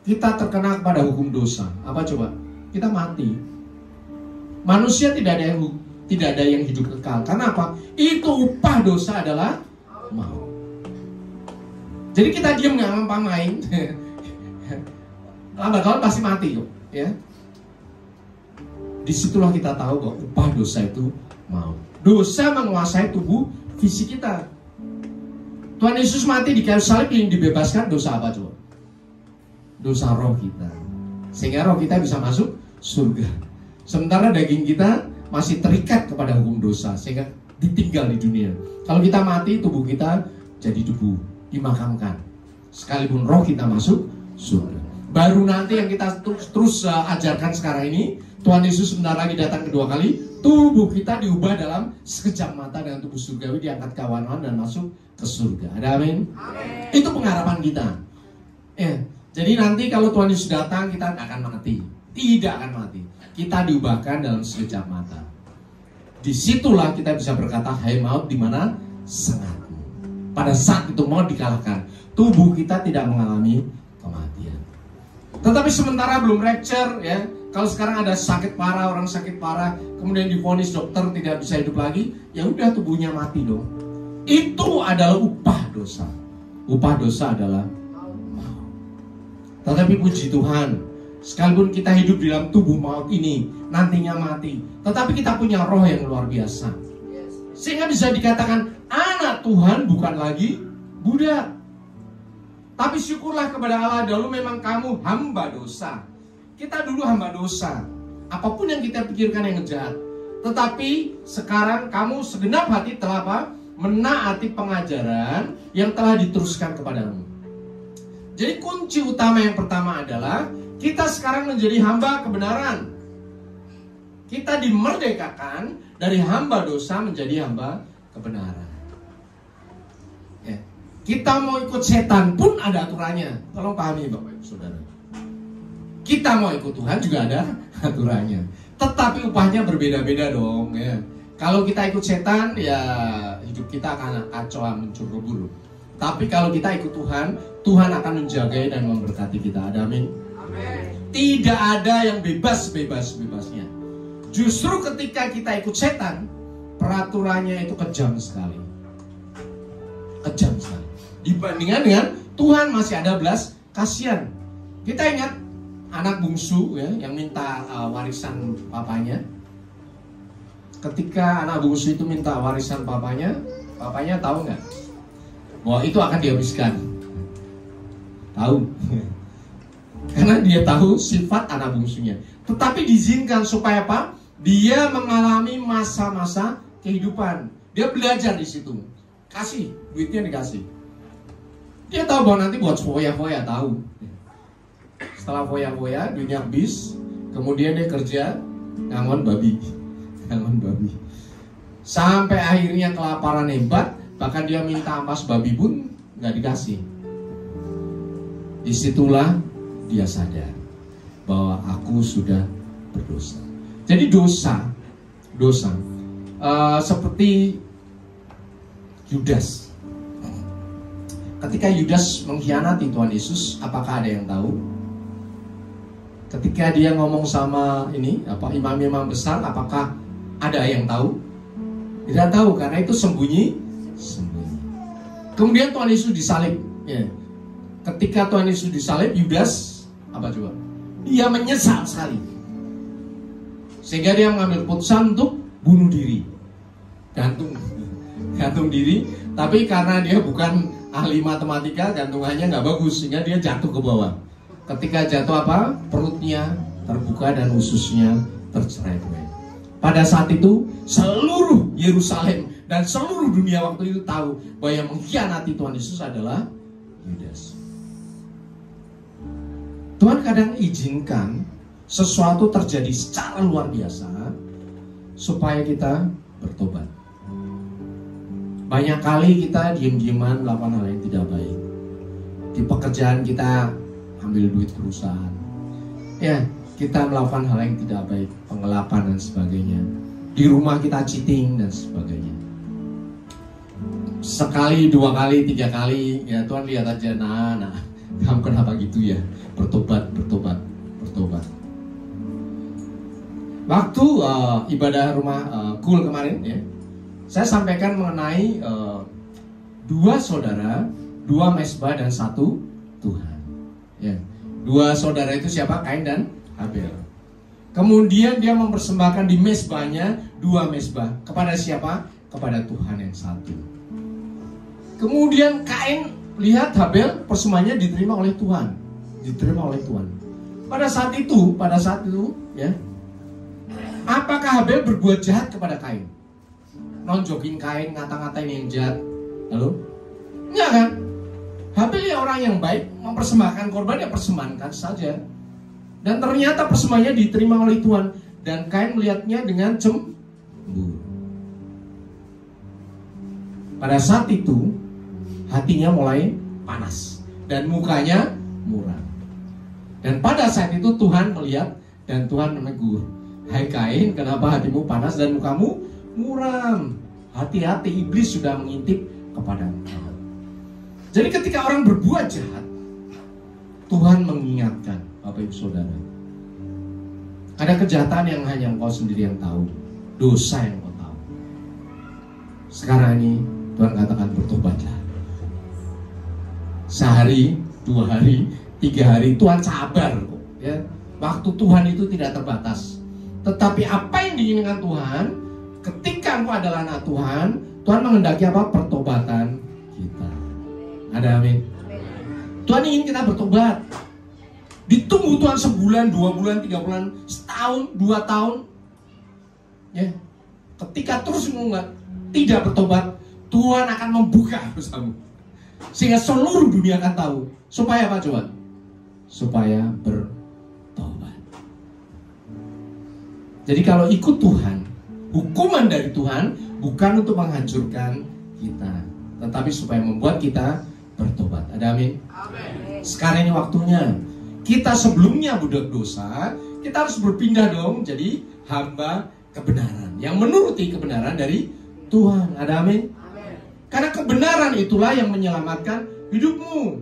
kita terkena kepada hukum dosa. Apa coba? Kita mati. Manusia tidak ada yang hidup kekal. Karena apa? Itu upah dosa adalah maut. Jadi kita diam nggak ngapa-ngapain, lambat laun pasti mati kok. Ya. Disitulah kita tahu bahwa upah dosa itu maut. Dosa menguasai tubuh fisik kita. Tuhan Yesus mati di kayu salib yang dibebaskan dosa apa coba? Dosa roh kita. Sehingga roh kita bisa masuk surga. Sementara daging kita masih terikat kepada hukum dosa sehingga ditinggal di dunia. Kalau kita mati, tubuh kita jadi debu, dimakamkan. Sekalipun roh kita masuk surga. Baru nanti yang kita terus ajarkan sekarang ini, Tuhan Yesus sebentar lagi datang kedua kali, tubuh kita diubah dalam sekejap mata dengan tubuh surgawi, diangkat ke awan-awan dan masuk ke surga. Ada amin? Amin. Itu pengharapan kita. Ya, jadi nanti kalau Tuhan Yesus datang, kita akan mati. Tidak akan mati. Kita diubahkan dalam sekejap mata. Disitulah kita bisa berkata, hai maut, di mana sengatmu. Pada saat itu maut dikalahkan, tubuh kita tidak mengalami kematian. Tetapi sementara belum rapture, ya. Kalau sekarang ada sakit parah, orang sakit parah, kemudian divonis dokter tidak bisa hidup lagi, ya udah tubuhnya mati dong. Itu adalah upah dosa. Upah dosa adalah maut. Tetapi puji Tuhan, sekalipun kita hidup di dalam tubuh maut ini, nantinya mati, tetapi kita punya roh yang luar biasa. Sehingga bisa dikatakan anak Tuhan bukan lagi budak. Tapi syukurlah kepada Allah, dahulu memang kamu hamba dosa. Kita dulu hamba dosa. Apapun yang kita pikirkan yang jahat. Tetapi sekarang kamu segenap hati telah apa? Menaati pengajaran yang telah diteruskan kepadamu. Jadi kunci utama yang pertama adalah kita sekarang menjadi hamba kebenaran. Kita dimerdekakan dari hamba dosa menjadi hamba kebenaran. Ya. Kita mau ikut setan pun ada aturannya. Tolong pahami Bapak Ibu Saudara. Kita mau ikut Tuhan juga ada aturannya. Tetapi upahnya berbeda-beda dong. Ya. Kalau kita ikut setan, ya hidup kita akan kacau, mencurubur. Tapi kalau kita ikut Tuhan, Tuhan akan menjaga dan memberkati kita. Ada amin? Amin. Tidak ada yang bebas-bebasnya. Justru ketika kita ikut setan, peraturannya itu kejam sekali. Kejam sekali. Dibandingkan dengan Tuhan masih ada belas kasihan. Kita ingat anak bungsu ya, yang minta warisan papanya. Ketika anak bungsu itu minta warisan papanya tahu nggak bahwa itu akan dihabiskan? Tahu. Karena dia tahu sifat anak bungsunya. Tetapi diizinkan supaya apa? Dia mengalami masa-masa kehidupan. Dia belajar di situ. Kasih, duitnya dikasih. Dia tahu bahwa nanti buat foya-foya, tahu. Setelah foya-foya, duitnya habis. Kemudian dia kerja ngangon babi. Sampai akhirnya kelaparan hebat. Bahkan dia minta ampas babi pun nggak dikasih. Disitulah dia sadar bahwa aku sudah berdosa. Jadi dosa seperti Yudas. Ketika Yudas mengkhianati Tuhan Yesus, apakah ada yang tahu? Ketika dia ngomong sama imam-imam besar, apakah Ada yang tahu? Tidak tahu, karena itu sembunyi. Kemudian Tuhan Yesus disalib. Ya. Ketika Tuhan Yesus disalib, Yudas apa coba? Dia menyesal sekali, sehingga dia mengambil keputusan untuk bunuh diri, gantung diri. Tapi karena dia bukan ahli matematika, gantungannya nggak bagus, sehingga dia jatuh ke bawah. Ketika jatuh apa? Perutnya terbuka dan ususnya tercerai-berai. Pada saat itu seluruh Yerusalem dan seluruh dunia waktu itu tahu bahwa yang mengkhianati Tuhan Yesus adalah Yudas. Tuhan kadang izinkan sesuatu terjadi secara luar biasa supaya kita bertobat. Banyak kali kita diam-diaman melakukan hal yang tidak baik. Di pekerjaan kita ambil duit perusahaan. Ya, kita melakukan hal yang tidak baik, penggelapan dan sebagainya. Di rumah kita cheating dan sebagainya. Sekali, 2 kali, 3 kali, ya Tuhan lihat aja, nah, kamu kenapa gitu ya? Bertobat. Waktu ibadah rumah Kul kemarin ya, saya sampaikan mengenai 2 saudara, 2 mezbah dan 1 Tuhan. Ya, 2 saudara itu siapa? Kain dan Habel. Kemudian dia mempersembahkan di mezbahnya 2 mezbah. Kepada siapa? Kepada Tuhan yang satu. Kemudian Kain lihat Habel persembahannya diterima oleh Tuhan. Pada saat itu ya, apakah Habel berbuat jahat kepada Kain? Nonjokin Kain, ngata-ngatain yang jahat. Lalu? Enggak kan? Habel ya orang yang baik, mempersembahkan korban, ya persembahkan saja. Dan ternyata persembahannya diterima oleh Tuhan. Dan Kain melihatnya dengan cemburu. Pada saat itu hatinya mulai panas dan mukanya muram. Dan pada saat itu Tuhan melihat dan Tuhan menegur, "Hai Kain, kenapa hatimu panas dan mukamu muram? Hati-hati, iblis sudah mengintip kepada engkau." Jadi ketika orang berbuat jahat, Tuhan mengingatkan, Bapak Ibu Saudara, ada kejahatan yang hanya engkau sendiri yang tahu, dosa yang engkau tahu. Sekarang ini Tuhan katakan bertobatlah. Sehari, 2 hari, 3 hari, Tuhan sabar kok. Ya. Waktu Tuhan itu tidak terbatas. Tetapi apa yang diinginkan Tuhan, ketika engkau adalah anak Tuhan, Tuhan menghendaki apa? Pertobatan kita. Ada amin? Tuhan ingin kita bertobat. Ditunggu Tuhan sebulan, 2 bulan, 3 bulan, setahun, 2 tahun. Ya. Ketika terus tidak bertobat, Tuhan akan membuka dosamu. Sehingga seluruh dunia akan tahu. Supaya apa coba? Supaya bertobat. Jadi kalau ikut Tuhan, hukuman dari Tuhan bukan untuk menghancurkan kita, tetapi supaya membuat kita bertobat. Ada amin? Amin. Sekarang ini waktunya. Kita sebelumnya budak dosa, kita harus berpindah dong jadi hamba kebenaran yang menuruti kebenaran dari Tuhan. Ada amin? Amin. Karena kebenaran itulah yang menyelamatkan hidupmu.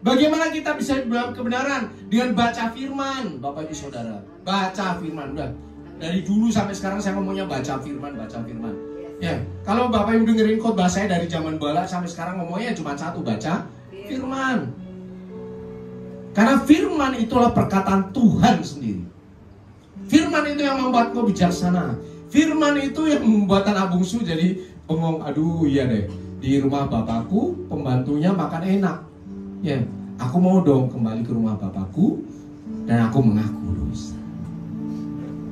Bagaimana kita bisa dalam kebenaran? Dengan baca firman, Bapak Ibu Saudara. Baca firman, udah. Dari dulu sampai sekarang saya ngomongnya baca firman. Ya, kalau Bapak Ibu dengerin khotbah saya dari zaman bala sampai sekarang ngomongnya cuma satu, baca firman. Karena firman itulah perkataan Tuhan sendiri. Firman itu yang membuat kau bijaksana. Firman itu yang membuat anak bungsu jadi bengong. Aduh iya deh, di rumah bapakku pembantunya makan enak. Ya, aku mau dong kembali ke rumah bapakku dan aku mengaku dosa.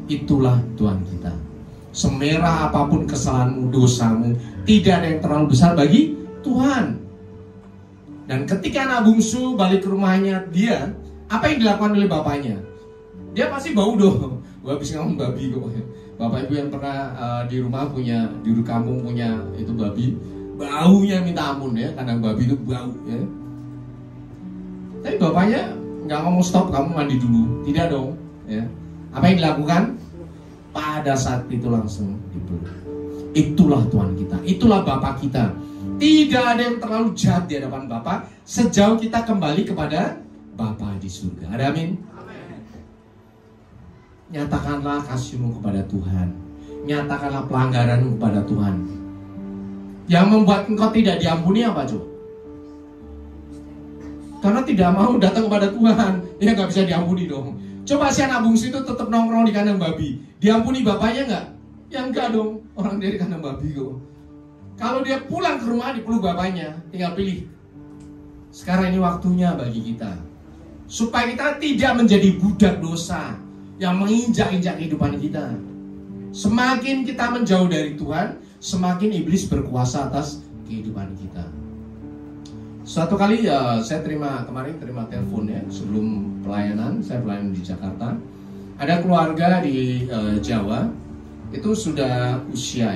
Itulah Tuhan kita. Semerah apapun kesalahanmu, dosamu, tidak ada yang terlalu besar bagi Tuhan. Dan ketika anak bungsu balik ke rumahnya dia, apa yang dilakukan oleh bapaknya? Dia pasti bau dong. Gua habis ngomong babi kok. Bapak Ibu yang pernah di rumah punya, di kampung punya itu babi, baunya minta ampun ya. Kandang babi itu bau ya. Tapi bapaknya nggak ngomong stop, kamu mandi dulu. Tidak dong ya. Apa yang dilakukan? Pada saat itu langsung dipeluk. Itulah Tuhan kita, itulah Bapa kita. Tidak ada yang terlalu jahat di hadapan Bapa sejauh kita kembali kepada Bapa di surga. Ada amin? Amin. Nyatakanlah kasihmu kepada Tuhan. nyatakanlah pelanggaranmu kepada Tuhan. Yang membuat engkau tidak diampuni apa coba? Karena tidak mau datang kepada Tuhan. Ya nggak bisa diampuni dong. Coba si anak bungsu itu tetap nongkrong di kandang babi, diampuni bapaknya nggak? Ya enggak dong, orang dari kandang babi kok. Kalau dia pulang ke rumah dipeluk bapaknya, tinggal pilih. Sekarang ini waktunya bagi kita, supaya kita tidak menjadi budak dosa yang menginjak-injak kehidupan kita. Semakin kita menjauh dari Tuhan, semakin iblis berkuasa atas kehidupan kita. Suatu kali saya kemarin terima telepon ya, sebelum pelayanan, saya pelayanan di Jakarta. Ada keluarga di Jawa, itu sudah usia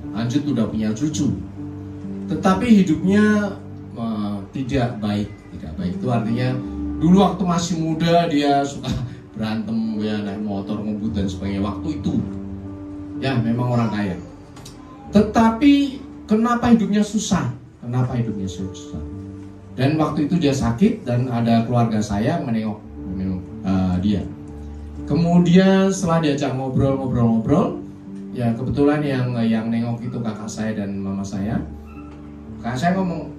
lanjut, udah punya cucu. Tetapi hidupnya tidak baik. Itu artinya dulu waktu masih muda dia suka berantem, ya naik motor, ngebut dan sebagainya. Waktu itu ya memang orang kaya. Tetapi kenapa hidupnya susah? Dan waktu itu dia sakit dan ada keluarga saya menengok dia. Kemudian setelah diajak ngobrol, ya kebetulan yang nengok itu kakak saya dan mama saya. Kakak saya ngomong,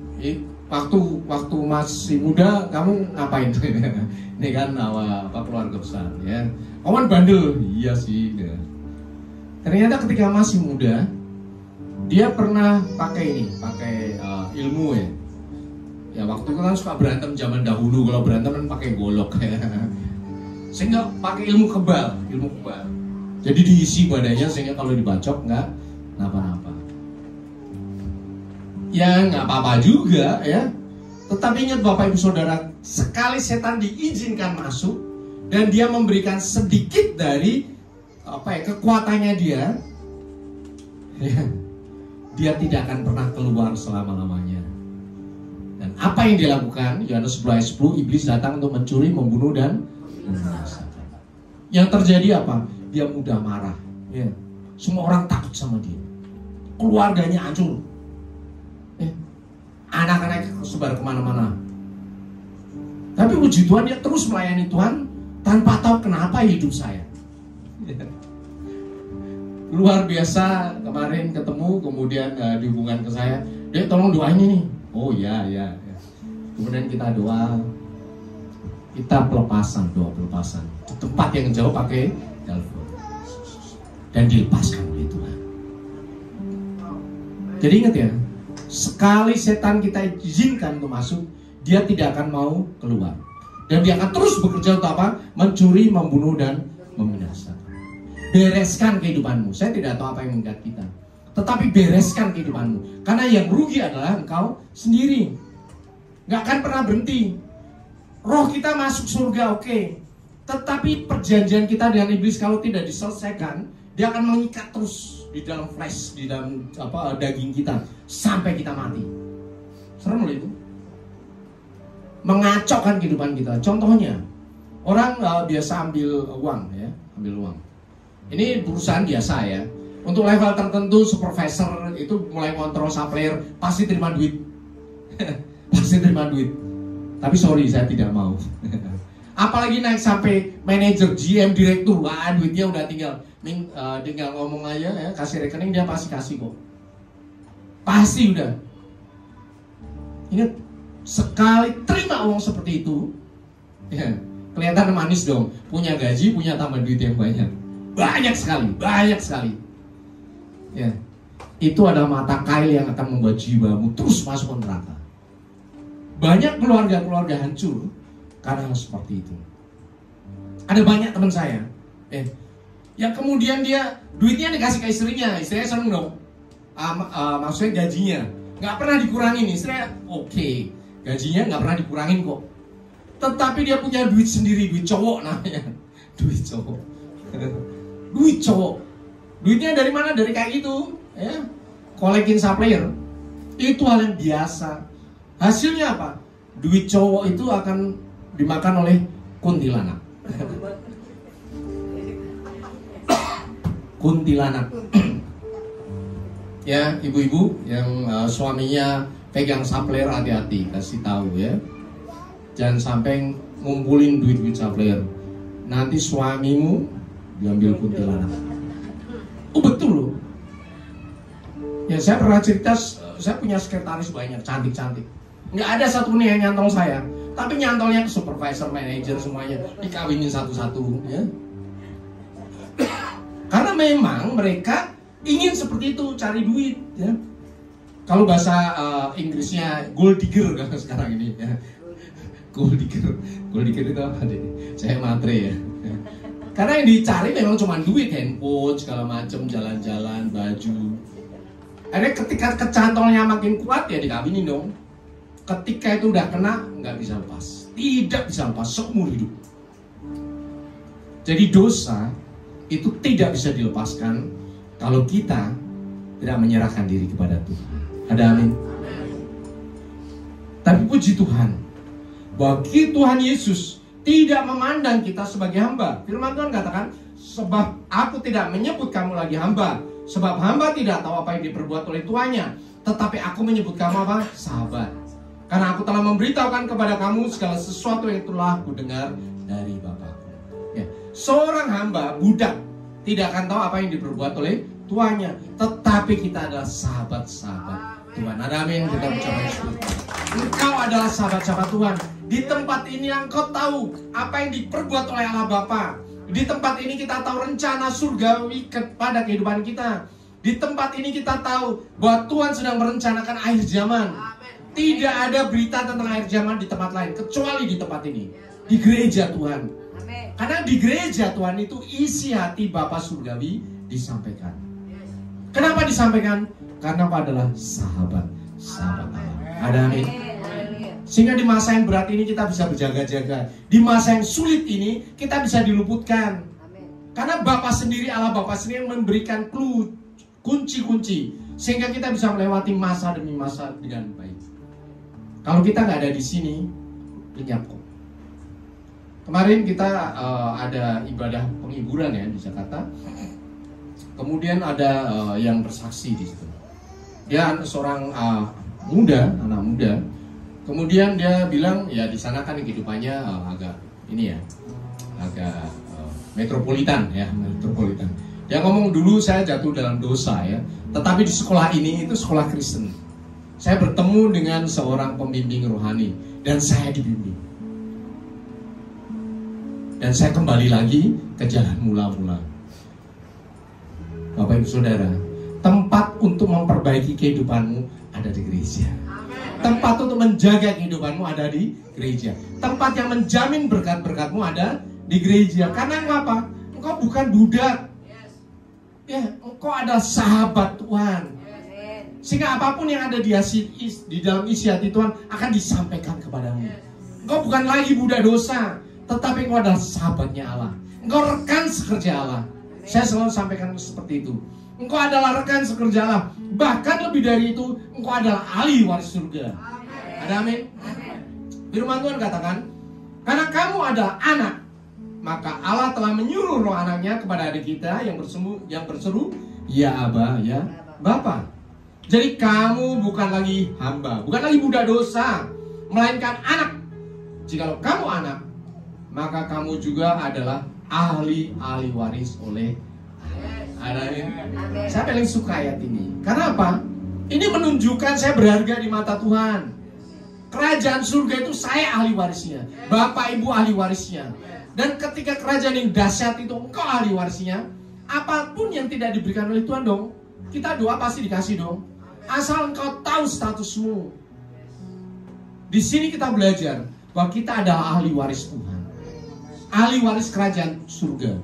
waktu masih muda kamu ngapain? Ini kan keluarga besar ya. Kamu bandel, iya sih. Ya. Ternyata ketika masih muda dia pernah pakai ilmu ya. Ya waktu itu kan suka berantem zaman dahulu, kalau berantem kan pakai golok ya. Sehingga pakai ilmu kebal. Jadi diisi badannya sehingga kalau dibacok nggak napa-napa. Ya nggak apa-apa juga ya. Tetapi ingat Bapak Ibu Saudara, sekali setan diizinkan masuk dan dia memberikan sedikit dari kekuatannya dia, ya, dia tidak akan pernah keluar selama-lamanya. Dan apa yang dilakukan? Yohanes 10 ayat 10, iblis datang untuk mencuri, membunuh dan membinasakan. Yang terjadi apa? Dia mudah marah. Ya. Semua orang takut sama dia. Keluarganya hancur. Anak-anak sebar kemana-mana. Tapi puji Tuhan, dia terus melayani Tuhan tanpa tahu kenapa hidup saya. Luar biasa, kemarin ketemu, kemudian dihubungkan ke saya, dia tolong doain ini. Oh ya. Kemudian kita doa, kita doa pelepasan. Di tempat yang jauh pakai telepon. Dan dilepaskan oleh Tuhan. Jadi ingat ya, sekali setan kita izinkan untuk masuk, dia tidak akan mau keluar. Dan dia akan terus bekerja untuk apa? Mencuri, membunuh, dan membinasakan. Bereskan kehidupanmu. Saya tidak tahu apa yang mengikat kita, tetapi bereskan kehidupanmu. Karena yang rugi adalah engkau sendiri. Gak akan pernah berhenti. Roh kita masuk surga, oke. Tetapi perjanjian kita dengan iblis kalau tidak diselesaikan, dia akan mengikat terus di dalam flesh, di dalam daging kita sampai kita mati. Serem loh itu. Mengacaukan kehidupan kita. Contohnya, orang biasa ambil uang. Ini perusahaan biasa ya. Untuk level tertentu, supervisor itu mulai kontrol supplier, pasti terima duit. Pasti terima duit. Tapi sorry, saya tidak mau. Apalagi naik sampai manajer, GM, direktur, duitnya udah tinggal ngomong aja ya, kasih rekening dia pasti kasih kok. Pasti udah. Ingat, sekali terima uang seperti itu, ya, kelihatan manis dong. Punya gaji, punya tambah duit yang banyak. Banyak sekali. Ya, itu adalah mata kail yang akan membuat jiwamu terus masuk ke neraka. Banyak keluarga hancur karena seperti itu. Ada banyak teman saya, yang kemudian dia duitnya dikasih ke istrinya seneng dong. Maksudnya gajinya nggak pernah dikurangin, istrinya oke. Gajinya nggak pernah dikurangin kok. Tetapi dia punya duit sendiri, duit cowok namanya, duit cowok. Duitnya dari mana? Dari kayak gitu, ya. Kolekin supplier. Itu hal yang biasa. Hasilnya apa? Duit cowok itu akan dimakan oleh kuntilanak. Kuntilanak. Ya, ibu-ibu yang suaminya pegang supplier, hati-hati, kasih tahu ya. Jangan sampai ngumpulin duit supplier. Nanti suamimu diambil kuntilanak. Oh betul loh. Ya saya pernah cerita, saya punya sekretaris banyak, cantik-cantik. Nggak ada satupun yang nyantol saya. Tapi nyantolnya ke supervisor, manager semuanya. Dikawinin satu-satu ya. Karena memang mereka ingin seperti itu, cari duit ya. Kalau bahasa Inggrisnya gold digger kan sekarang ini ya. Gold digger itu apa deh? Saya matre ya. Karena yang dicari memang cuma duit, handphone, segala macam, jalan-jalan, baju. Akhirnya ketika kecantolnya makin kuat ya dikawinin dong. Ketika itu udah kena, nggak bisa lepas. Tidak bisa lepas seumur hidup. Jadi dosa itu tidak bisa dilepaskan kalau kita tidak menyerahkan diri kepada Tuhan. Ada amin? Tapi puji Tuhan, bagi Tuhan Yesus tidak memandang kita sebagai hamba. Firman Tuhan katakan, sebab aku tidak menyebut kamu lagi hamba, sebab hamba tidak tahu apa yang diperbuat oleh tuannya, tetapi aku menyebut kamu apa? Sahabat. Karena aku telah memberitahukan kepada kamu segala sesuatu yang telah kudengar dari Bapakku. Ya. Seorang hamba, budak, tidak akan tahu apa yang diperbuat oleh tuannya, tetapi kita adalah sahabat-sahabat Tuhan. Ada amin? Kita ucapkan syukur. Engkau adalah sahabat-sahabat Tuhan. Di tempat ini engkau tahu apa yang diperbuat oleh Allah Bapa. Di tempat ini kita tahu rencana surgawi kepada kehidupan kita. Di tempat ini kita tahu bahwa Tuhan sedang merencanakan akhir zaman. Tidak ada berita tentang akhir zaman di tempat lain kecuali di tempat ini, di gereja Tuhan. Karena di gereja Tuhan itu isi hati Bapa surgawi disampaikan. Kenapa disampaikan? Karena aku adalah sahabat Allah. Ada amin? Sehingga di masa yang berat ini kita bisa berjaga-jaga. Di masa yang sulit ini kita bisa diluputkan. Karena Bapa sendiri, Allah Bapa sendiri yang memberikan clue, kunci-kunci, sehingga kita bisa melewati masa demi masa dengan baik. Kalau kita nggak ada di sini, lenyap kok. Kemarin kita ada ibadah penghiburan ya di Jakarta. Kemudian ada yang bersaksi di situ. Dia seorang anak muda. Kemudian dia bilang ya di sana kan kehidupannya agak ini ya, agak metropolitan ya, metropolitan. Dia ngomong dulu saya jatuh dalam dosa ya, tetapi di sekolah ini itu sekolah Kristen. Saya bertemu dengan seorang pembimbing rohani dan saya dibimbing. Dan saya kembali lagi ke jalan mula-mula. Bapak Ibu Saudara, tempat untuk memperbaiki kehidupanmu ada di gereja. Tempat untuk menjaga kehidupanmu ada di gereja. Tempat yang menjamin berkat-berkatmu ada di gereja. Karena apa? Engkau bukan budak. Ya, engkau adalah sahabat Tuhan. Sehingga apapun yang ada di dalam isi hati Tuhan akan disampaikan kepadamu. Engkau bukan lagi budak dosa, tetapi engkau adalah sahabatnya Allah. Engkau rekan sekerja Allah. Saya selalu sampaikan seperti itu. Engkau adalah rekan sekerja Allah. Bahkan lebih dari itu, engkau adalah ahli waris surga. Ada amin? Firman Tuhan katakan, karena kamu adalah anak, maka Allah telah menyuruh roh anaknya kepada adik kita yang berseru, ya Aba, ya Bapa. Jadi kamu bukan lagi hamba, bukan lagi budak dosa, melainkan anak. Jikalau kamu anak, maka kamu juga adalah ahli waris oleh Allah. Saya paling suka ayat ini. Karena apa? Ini menunjukkan saya berharga di mata Tuhan. Kerajaan surga itu saya ahli warisnya, Bapak Ibu ahli warisnya. Dan ketika kerajaan yang dahsyat itu engkau ahli warisnya, apapun yang tidak diberikan oleh Tuhan dong, kita doa pasti dikasih dong. Asal engkau tahu statusmu. Di sini kita belajar bahwa kita adalah ahli waris Tuhan, ahli waris kerajaan surga.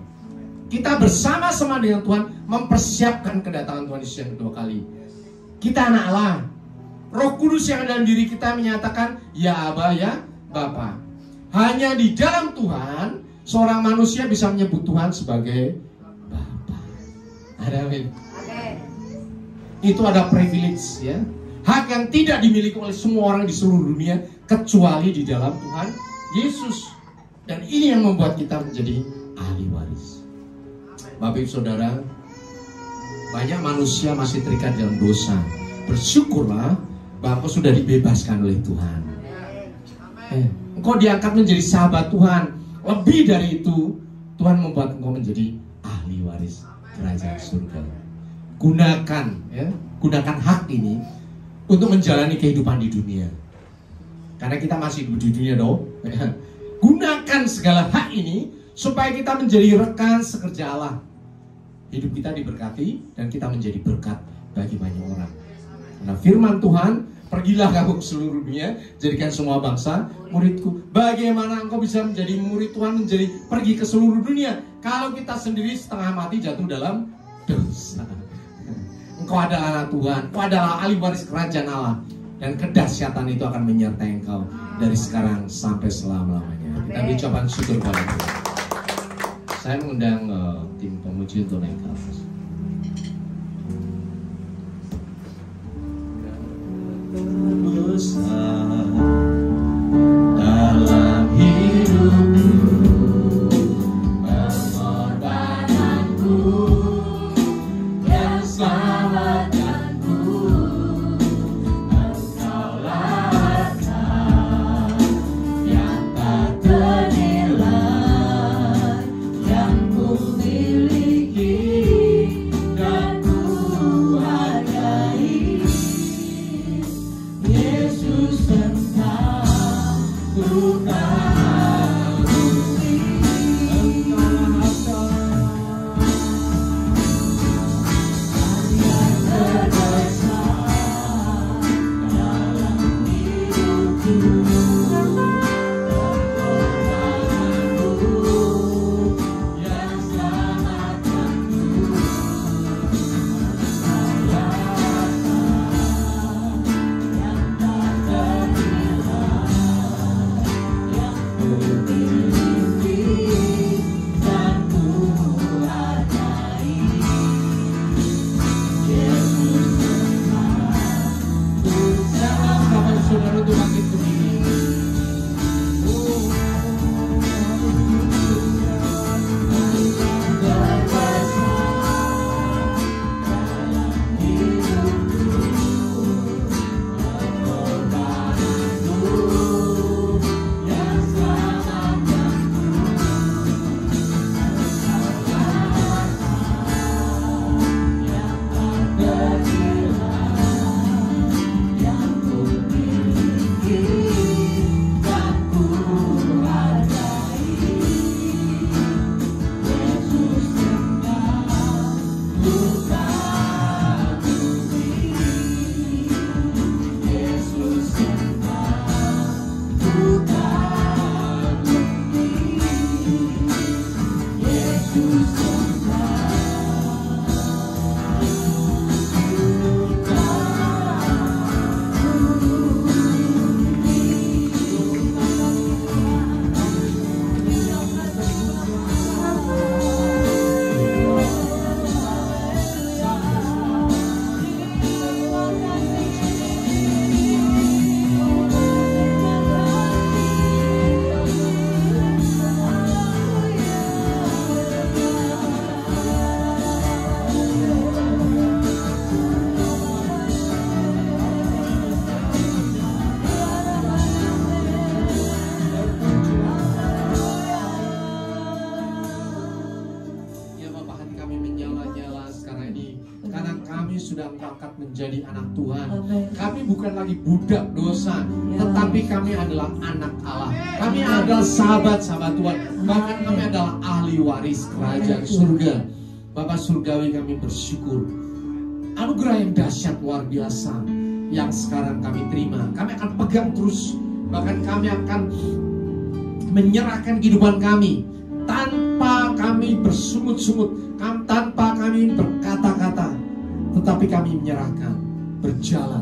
Kita bersama-sama dengan Tuhan mempersiapkan kedatangan Tuhan Yesus yang kedua kali. Kita anak Allah. Roh Kudus yang ada dalam diri kita menyatakan, ya Aba, ya Bapa. Hanya di dalam Tuhan seorang manusia bisa menyebut Tuhan sebagai Bapa. Ada amin. Itu ada privilege ya. Hak yang tidak dimiliki oleh semua orang di seluruh dunia kecuali di dalam Tuhan Yesus. Dan ini yang membuat kita menjadi ahli waris. Bapak Ibu Saudara, banyak manusia masih terikat dalam dosa. Bersyukurlah bahwa sudah dibebaskan oleh Tuhan. Engkau diangkat menjadi sahabat Tuhan. Lebih dari itu, Tuhan membuat engkau menjadi ahli waris. kerajaan surga. Gunakan, ya, gunakan hak ini untuk menjalani kehidupan di dunia. Karena kita masih hidup di dunia, dong. Gunakan segala hak ini supaya kita menjadi rekan sekerja Allah. Hidup kita diberkati dan kita menjadi berkat bagi banyak orang. Karena firman Tuhan, pergilah kamu ke seluruh dunia, jadikan semua bangsa muridku. Bagaimana engkau bisa menjadi murid Tuhan, menjadi pergi ke seluruh dunia, kalau kita sendiri setengah mati jatuh dalam dosa? Engkau adalah anak Tuhan, engkau adalah ahli waris kerajaan Allah, dan kedahsyatan itu akan menyertai engkau dari sekarang sampai selama-lamanya. Kita beri ucapan syukur kepada Tuhan. Saya mengundang tim pemuji untuk naik ke atas. Dalam hidupku, pengorbananku, yang selamatkanku, Engkaulah harta yang tak ternilai, yang ku miliki dan ku hargai. Yesus Engkau ku kagumi, Engkaulah harta yang terbesar dalam hidupku, pengorbananku, yang selamatkanku, Engkaulah harta yang tak ternilai, yang ku miliki dan ku hargai. Yesus Engkau ku dalam kapan saudara untuk bangkit berdiri. Sudah angkat menjadi anak Tuhan. Kami bukan lagi budak dosa, tetapi kami adalah anak Allah. Kami adalah sahabat-sahabat Tuhan. Bahkan kami adalah ahli waris kerajaan surga. Bapa surgawi, kami bersyukur anugerah yang dahsyat luar biasa yang sekarang kami terima. Kami akan pegang terus. Bahkan kami akan menyerahkan kehidupan kami tanpa kami bersungut-sungut, tanpa kami berkata-kata, tetapi kami menyerahkan, berjalan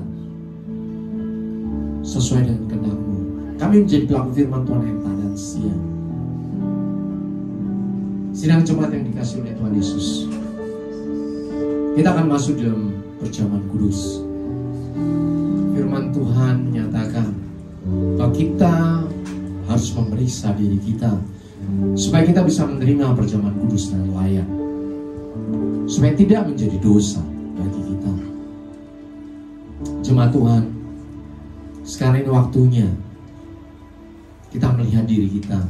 sesuai dengan kehendak-Mu. Kami menjadi pelaku firman Tuhan yang taat dan setia. Sidang jemaat yang dikasihi oleh Tuhan Yesus, kita akan masuk dalam perjamuan kudus. Firman Tuhan menyatakan bahwa kita harus memeriksa diri kita supaya kita bisa menerima perjamuan kudus dengan layak, supaya tidak menjadi dosa bagi kita. Jemaat Tuhan, sekarang ini waktunya kita melihat diri kita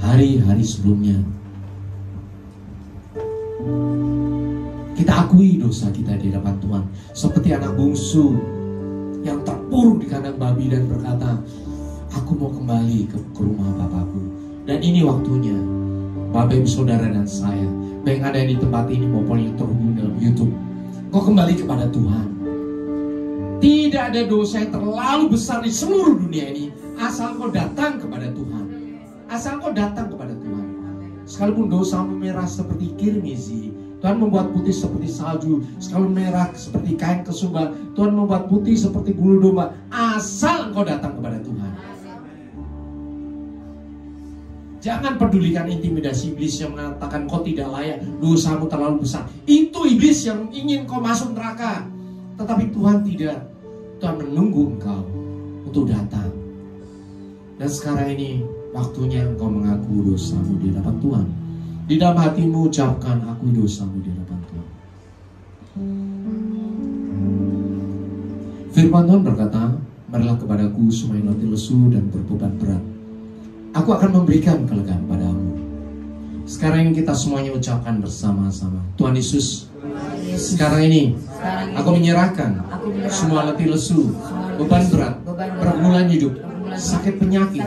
hari-hari sebelumnya. Kita akui dosa kita di hadapan Tuhan. Seperti anak bungsu yang terpuruk di kandang babi dan berkata, aku mau kembali ke rumah Bapakku. Dan ini waktunya, Bapak Ibu Saudara dan saya, baik ada yang di tempat ini maupun yang terhubung dalam YouTube, kau kembali kepada Tuhan. Tidak ada dosa yang terlalu besar di seluruh dunia ini, asal kau datang kepada Tuhan. Asal kau datang kepada Tuhan. Sekalipun dosamu merah seperti kirmizi, Tuhan membuat putih seperti salju. Sekalipun merah seperti kain kesumba, Tuhan membuat putih seperti bulu domba. Asal engkau datang kepada Tuhan. Jangan pedulikan intimidasi iblis yang mengatakan kau tidak layak, dosamu terlalu besar. Itu iblis yang ingin kau masuk neraka. Tetapi Tuhan tidak. Tuhan menunggu engkau untuk datang. Dan sekarang ini waktunya engkau mengaku dosamu di hadapan Tuhan. Di dalam hatimu ucapkan, akui dosamu di hadapan Tuhan. Firman Tuhan berkata, marilah kepadaku semua yang letih lesu dan berbeban berat, aku akan memberikan kelegaan padamu. Sekarang ini kita semuanya ucapkan bersama-sama, Tuhan Yesus, sekarang ini aku menyerahkan semua letih lesu, beban berat, pergumulan hidup, sakit penyakit,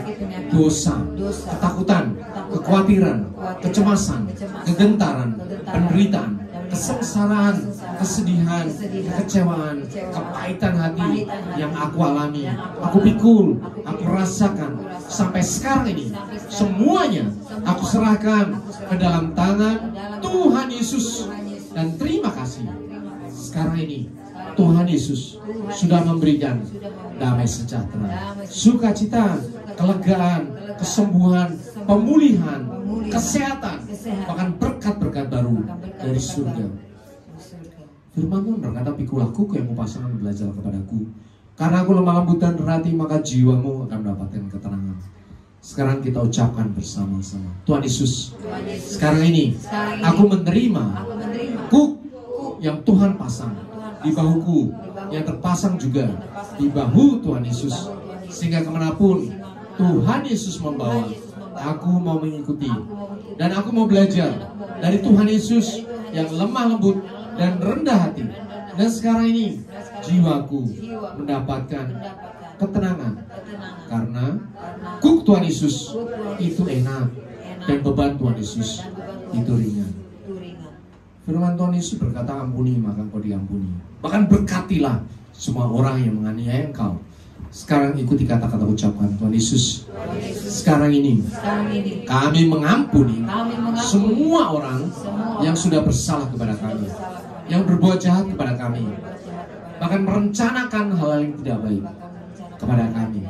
dosa, ketakutan, kekhawatiran, kecemasan, kegentaran, penderitaan, kesengsaraan, kesedihan, kekecewaan, kepahitan hati yang aku alami, aku pikul, aku rasakan sampai sekarang ini. Semuanya aku serahkan ke dalam tangan Tuhan Yesus. Dan terima kasih, sekarang ini Tuhan Yesus sudah memberikan damai sejahtera, sukacita, kelegaan, kesembuhan, pemulihan, kesehatan, bahkan berkat-berkat baru dari surga. Firman Tuhan berkata, pikul aku yang pasangan belajar kepadaku, karena aku lemah lembut dan hati, maka jiwamu akan mendapatkan keterangan. Sekarang kita ucapkan bersama-sama, Tuhan Yesus, sekarang ini aku menerima kuk yang Tuhan pasang di bahuku, yang terpasang juga di bahu Tuhan Yesus, sehingga kemanapun Tuhan Yesus membawa, aku mau mengikuti. Dan aku mau belajar dari Tuhan Yesus yang lemah lembut dan rendah hati. Dan sekarang ini jiwaku mendapatkan ketenangan, karena kuk Tuhan Yesus itu enak dan beban Tuhan Yesus itu ringan. Firman Tuhan Yesus berkata, ampuni maka engkau diampuni. Bahkan berkatilah semua orang yang menganiaya engkau. Sekarang ikuti kata-kata ucapan Tuhan Yesus. Sekarang ini kami mengampuni semua orang yang sudah bersalah kepada kami, yang berbuat jahat kepada kami, bahkan merencanakan hal yang tidak baik kepada kami.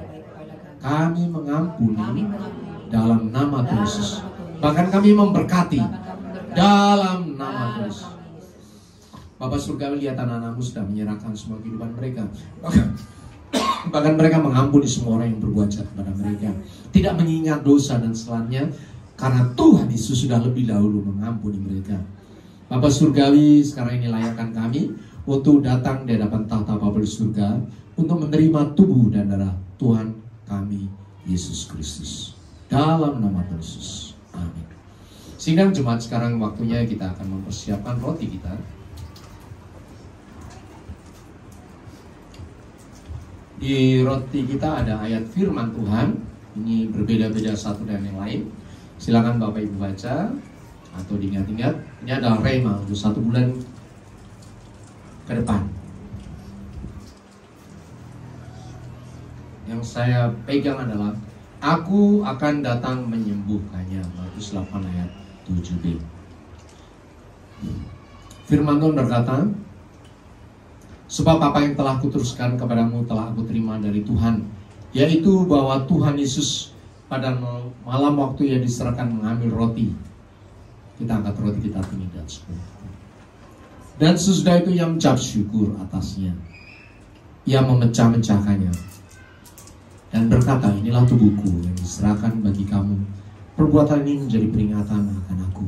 Kami mengampuni dalam nama Tuhan Yesus. Bahkan kami memberkati dalam nama Tuhan Yesus. Bapa surgawi, lihat anak-anakmu sudah menyerahkan semua kehidupan mereka. Bahkan mereka mengampuni semua orang yang berbuat jahat kepada mereka, tidak mengingat dosa dan kesalahannya, karena Tuhan Yesus sudah lebih dahulu mengampuni mereka. Bapa surgawi, sekarang ini layakkan kami untuk datang di hadapan tahta Bapa di surga, untuk menerima tubuh dan darah Tuhan kami Yesus Kristus. Dalam nama Tuhan Yesus, amin. Sidang Jumat, sekarang waktunya kita akan mempersiapkan roti kita. Di roti kita ada ayat firman Tuhan. Ini berbeda-beda satu dan yang lain. Silakan Bapak Ibu baca atau diingat-ingat. Ini adalah rema untuk 1 bulan ke depan. Yang saya pegang adalah, aku akan datang menyembuhkannya. Matius 8 ayat 7b. Firman Tuhan berkata, sebab apa yang telah kuteruskan kepadamu telah aku terima dari Tuhan, yaitu bahwa Tuhan Yesus pada malam waktu ia diserahkan mengambil roti. Kita angkat roti kita tinggi dan syukur. Dan sesudah itu ia mengucap syukur atasnya. Ia memecah-mecahkannya dan berkata, inilah tubuhku yang diserahkan bagi kamu. Perbuatan ini menjadi peringatan akan aku.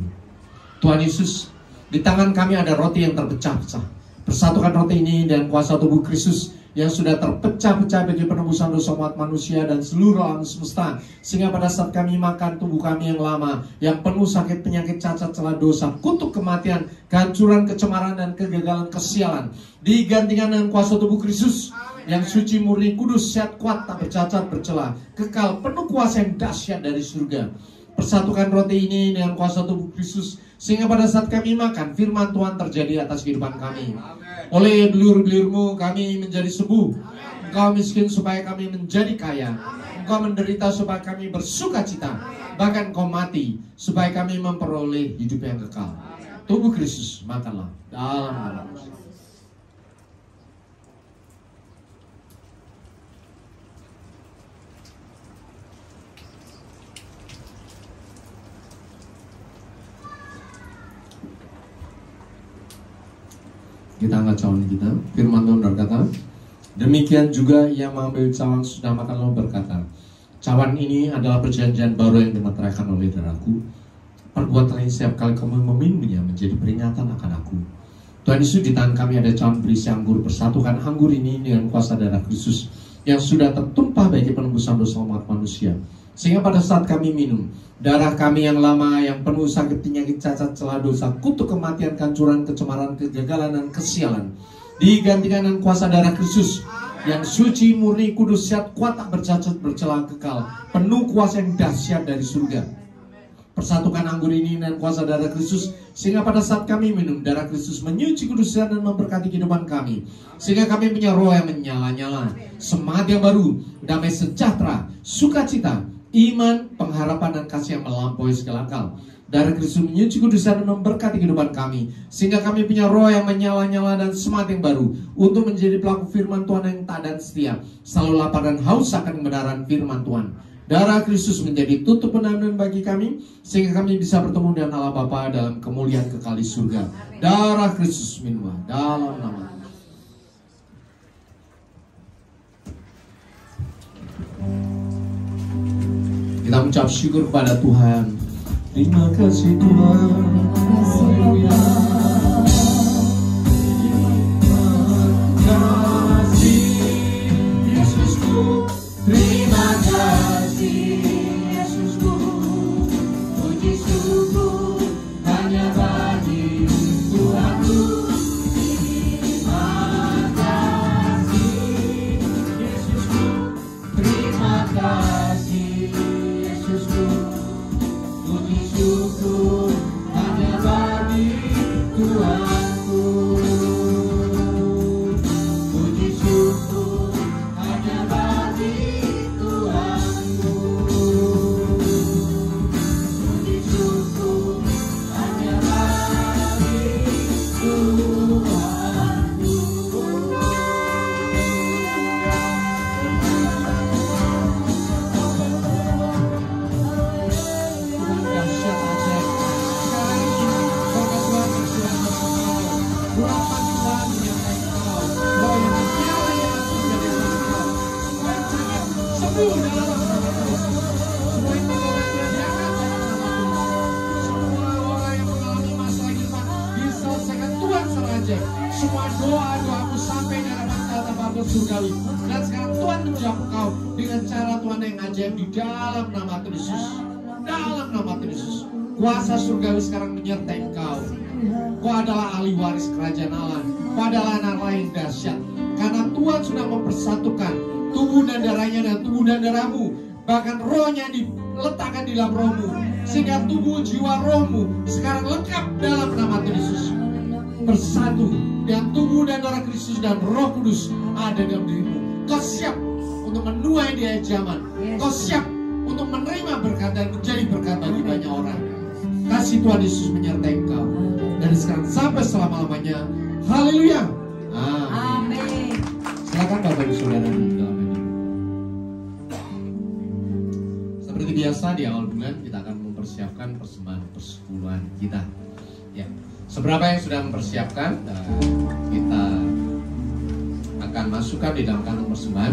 Tuhan Yesus, di tangan kami ada roti yang terpecah-pecah. Persatukan roti ini dan kuasa tubuh Kristus yang sudah terpecah-pecah bagi penebusan dosa umat manusia dan seluruh alam semesta, sehingga pada saat kami makan tubuh kami yang lama, yang penuh sakit, penyakit, cacat, celah, dosa, kutuk kematian, kehancuran, kecemaran, dan kegagalan, kesialan, digantikan dengan kuasa tubuh Kristus yang suci, murni, kudus, sehat, kuat, tak bercacat, bercela, kekal, penuh kuasa yang dahsyat dari surga. Persatukan roti ini dengan kuasa tubuh Kristus, sehingga pada saat kami makan, firman Tuhan terjadi atas kehidupan kami. Oleh belur-belurmu kami menjadi sembuh. Engkau miskin supaya kami menjadi kaya. Engkau menderita supaya kami bersuka cita. Bahkan Engkau mati supaya kami memperoleh hidup yang kekal. Tubuh Kristus, makanlah dalam nama Yesus. Kita angkat cawan kita. Firman Tuhan berkata, demikian juga ia mengambil cawan sudah makan lalu berkata, cawan ini adalah perjanjian baru yang dimeteraikan oleh darahku. Perbuatanlah setiap kali kamu meminumnya menjadi peringatan akan aku. Tuhan Yesus, di tangan kami ada cawan berisi anggur. Persatukan anggur ini dengan kuasa darah Kristus yang sudah tertumpah bagi penebusan dosa umat manusia, sehingga pada saat kami minum, darah kami yang lama, yang penuh sakit, penyakit, cacat, celah, dosa, kutuk kematian, kehancuran, kecemaran, kegagalan, dan kesialan, digantikan dengan kuasa darah Kristus yang suci, murni, kudus, sehat, kuat, tak bercacat, bercela, kekal, penuh kuasa yang dahsyat dari surga. Persatukan anggur ini dengan kuasa darah Kristus, sehingga pada saat kami minum, darah Kristus menyuci, kudus, sehat, dan memberkati kehidupan kami, sehingga kami punya roh yang menyala-nyala, semangat yang baru, damai sejahtera, sukacita, iman, pengharapan, dan kasih yang melampaui segala akal. Darah Kristus menyuci, kudus, dan memberkati kehidupan kami, sehingga kami punya roh yang menyala-nyala dan semangat yang baru untuk menjadi pelaku firman Tuhan yang taat dan setia, selalu lapar dan haus akan kebenaran firman Tuhan. Darah Kristus menjadi tutup penahanan bagi kami, sehingga kami bisa bertemu dengan Allah Bapa dalam kemuliaan kekal di surga. Darah Kristus, minumlah dalam nama. Kita mengucap syukur kepada Tuhan. Terima kasih Tuhan. Haleluya. Terima kasih Yesusku. Terima kasih Yesusku. Puji syukur hanya bagi Tuhanku. Terima kasih Yesusku. Terima kasih Yesusku. Puji syukur hanya bagi Tuhanku. Puji syukur hanya bagi Tuhanku. Puji syukur hanya bagi Tuhanku. Semua doa-doamu sampai di hadapan tata Bapa surgawi. Dan sekarang Tuhan menjawab kau dengan cara Tuhan yang ajaib di dalam nama Tuhan Yesus. Dalam nama Tuhan Yesus, kuasa surgawi sekarang menyertai engkau. Kau adalah ahli waris kerajaan Allah. Kau adalah anak lain dahsyat. Karena Tuhan sudah mempersatukan tubuh dan darahnya dan tubuh dan darahmu. Bahkan rohnya diletakkan di dalam rohmu, sehingga tubuh, jiwa, rohmu sekarang lengkap dalam nama Tuhan Yesus. Bersatu dengan tubuh dan darah Kristus dan Roh Kudus ada dalam dirimu. Kau siap untuk menuai di akhir zaman. Kau siap untuk menerima berkat dan menjadi berkat bagi banyak orang. Kasih Tuhan Yesus menyertai engkau dari sekarang sampai selama-lamanya. Haleluya. Amin. Silakan Bapak Ibu Saudara di dalam ini. Seperti biasa di awal bulan kita akan mempersiapkan persembahan persepuluhan kita. Ya. Seberapa yang sudah mempersiapkan, kita akan masukkan di dalam kantong persembahan.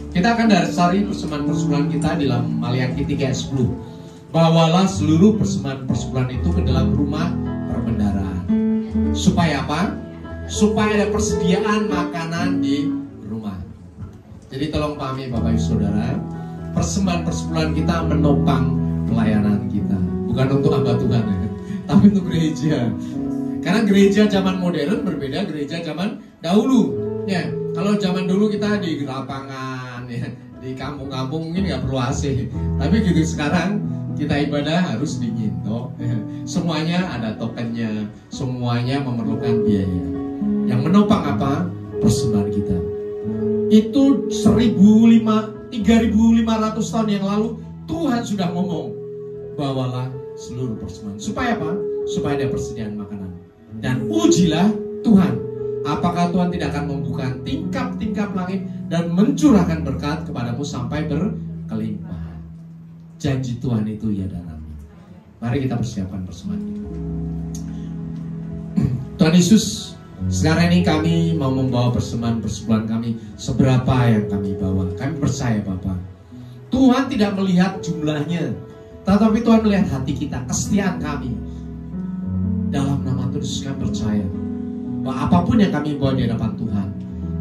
Kita akan dasari persembahan persepuluhan kita di dalam Maliaki 3 ayat 10. Bawalah seluruh persembahan persepuluhan itu ke dalam rumah perbendaharaan. Supaya apa? supaya ada persediaan makanan di rumah. Jadi tolong pahami Bapak Ibu Saudara, persembahan persepuluhan kita menopang pelayanan kita, bukan untuk hamba Tuhan ya, tapi untuk gereja. Karena gereja zaman modern berbeda gereja zaman dahulu. Ya, kalau zaman dulu kita di lapangan, ya, di kampung-kampung mungkin nggak perlu AC. Tapi gitu sekarang kita ibadah harus dingin, toh. Ya. Semuanya ada tokennya, semuanya memerlukan biaya. Yang menopang apa? Persembahan kita. Itu 3.500 tahun yang lalu Tuhan sudah ngomong, bawalah seluruh persembahan. Supaya apa? Supaya ada persediaan makanan. Dan ujilah Tuhan, apakah Tuhan tidak akan membuka tingkap-tingkap langit dan mencurahkan berkat kepadamu sampai berkelimpahan. Janji Tuhan itu ya dan amin. Mari kita persiapkan persembahan kita. Tuhan Yesus, sekarang ini kami mau membawa persembahan persepuluhan kami. Seberapa yang kami bawa, kami percaya Bapak, Tuhan tidak melihat jumlahnya, tetapi Tuhan melihat hati kita, kesetiaan kami. Dalam nama Tuhan Yesus kami percaya bahwa apapun yang kami bawa di hadapan Tuhan,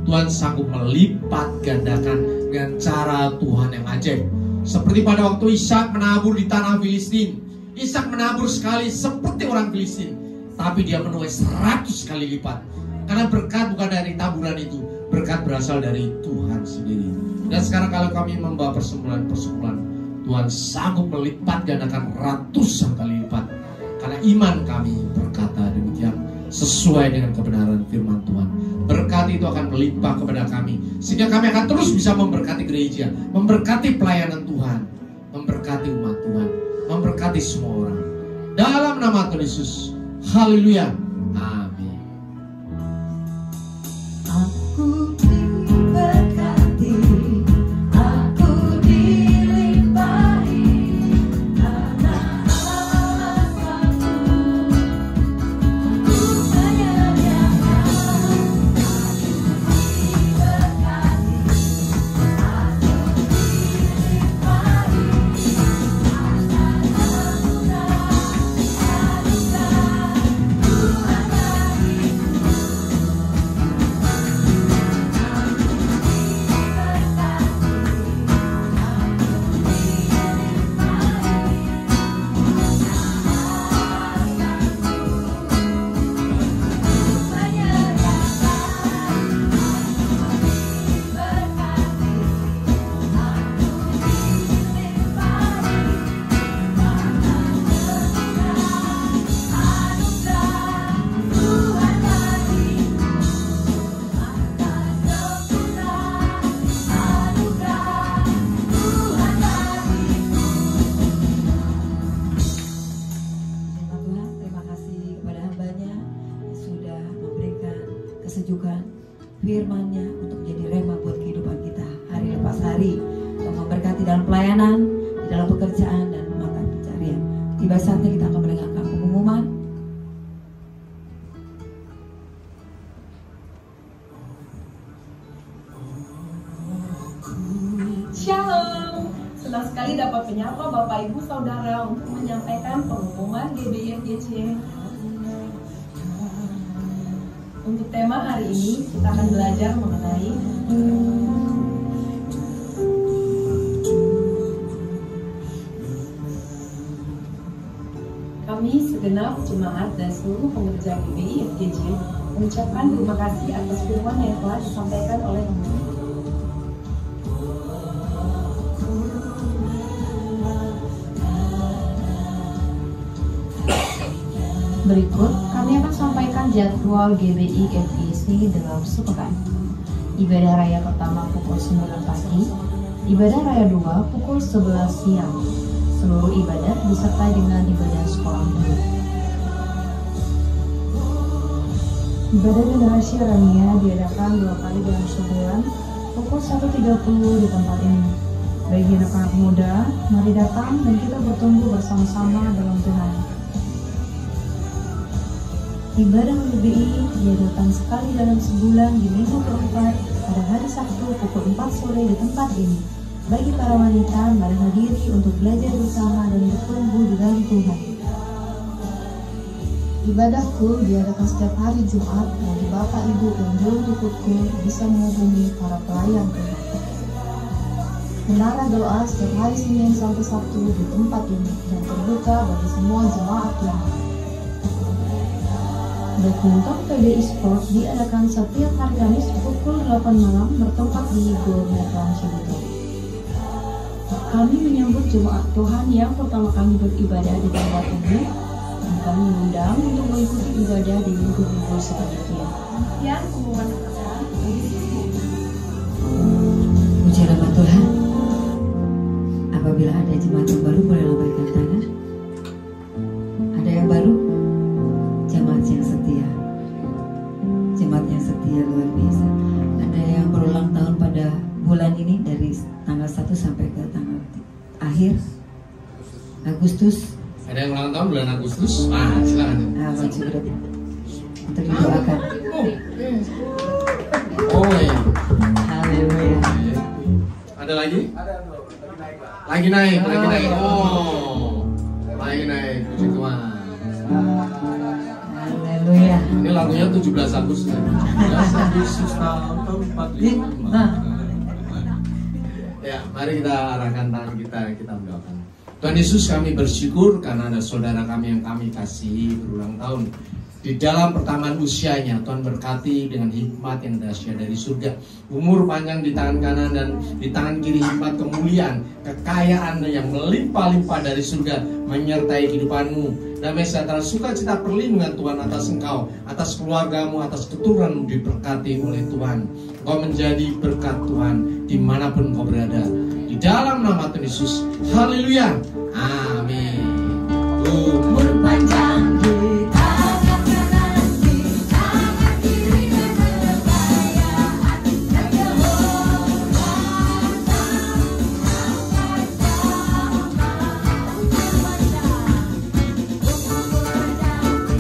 Tuhan sanggup melipat gandakan dengan cara Tuhan yang ajaib. Seperti pada waktu Ishak menabur di tanah Filistin. Ishak menabur sekali seperti orang Filistin, tapi dia menuai 100 kali lipat. Karena berkat bukan dari taburan itu, berkat berasal dari Tuhan sendiri. Dan sekarang kalau kami membawa persepuluhan, Tuhan sanggup melipat gandakan ratusan kali lipat. Karena iman kami berkata demikian sesuai dengan kebenaran firman Tuhan. Berkat itu akan melimpah kepada kami, sehingga kami akan terus bisa memberkati gereja, memberkati pelayanan Tuhan, memberkati umat Tuhan, memberkati semua orang. Dalam nama Tuhan Yesus. Haleluya. Amin. Aku diberkati, aku dilimpahi, karena Allah sanggup, ku menyediakan. Aku diberkati, aku dilimpahi, kesejukan firman-Nya untuk menjadi rema buat kehidupan kita hari lepas hari, untuk memberkati dalam pelayanan, di dalam pekerjaan dan mata pencarian. Tiba saatnya kita akan mendengarkan pengumuman. Shalom, senang sekali dapat menyapa Bapak Ibu Saudara untuk menyampaikan pengumuman GBI FGC. Untuk tema hari ini kita akan belajar mengenai kami segenap jemaat dan seluruh pengerja GBI FGC mengucapkan terima kasih atas firman yang telah disampaikan oleh Berikut kami akan sampaikan jadwal GBI FGC dalam sepekan. Ibadah raya pertama pukul 9 pagi, ibadah raya 2 pukul 11 siang. Seluruh ibadah disertai dengan ibadah sekolah minggu. Ibadah generasi orangnya diadakan 2 kali dalam sebulan pukul 1.30 di tempat ini. Bagi anak-anak muda, mari datang dan kita bertumbuh bersama-sama dalam Tuhan. Ibadah GBI diadakan sekali dalam sebulan di minggu keempat pada hari Sabtu pukul 4 sore di tempat ini. Bagi para wanita, mari hadiri untuk belajar bersama dan bertumbuh di dalam Tuhan. Ibadah kul diadakan setiap hari Jumat bagi Bapak Ibu yang belum ikut kul bisa menghubungi para pelayan Tuhan. Menara doa setiap hari Senin sampai Sabtu di tempat ini dan terbuka bagi semua jemaat Tuhan. Badminton PB Esport diadakan setiap hari Kamis pukul 8 malam bertempat di Gor Metron Cibubur. Kami menyambut jemaat Tuhan yang pertama kali beribadah di tempat ini. Kami mengundang untuk mengikuti ibadah di minggu-minggu selanjutnya. Sekian pengumuman acara. Puji nama Tuhan. Apabila ada jemaat yang baru boleh lambaikan tangan. Ada yang baru? Jemaat yang setia. Jemaat yang setia luar biasa. Ada yang berulang tahun pada bulan ini dari tanggal 1 sampai ke tanggal akhir Agustus. Ada yang ulang tahun bulan Agustus? Silakan. Untuk didoakan. Oh iya. Haleluya. Ada lagi? Lagi naik. Oh, lagi naik. Puji Tuhan. Haleluya. Ini lagunya 17 Agustus. 17 Agustus tahun 45. Ya, mari kita arahkan tangan kita mendoakan. Tuhan Yesus, kami bersyukur karena ada saudara kami yang kami kasihi berulang tahun. Di dalam pertambahan usianya, Tuhan berkati dengan hikmat yang dahsyat dari surga. Umur panjang di tangan kanan dan di tangan kiri hikmat kemuliaan, kekayaan yang melimpah-limpah dari surga menyertai kehidupanmu. Damai sejahtera, sukacita, perlindungan Tuhan atas engkau, atas keluargamu, atas keturunanmu diberkati oleh Tuhan. Engkau menjadi berkat Tuhan dimanapun engkau berada. Di dalam nama Tuhan Yesus, haleluya, amin. Umur panjang di tangan kanan, di tangan kiri kekayaan dan kehormatan sampai zaman bermasa. Umur panjang di tangan kanan,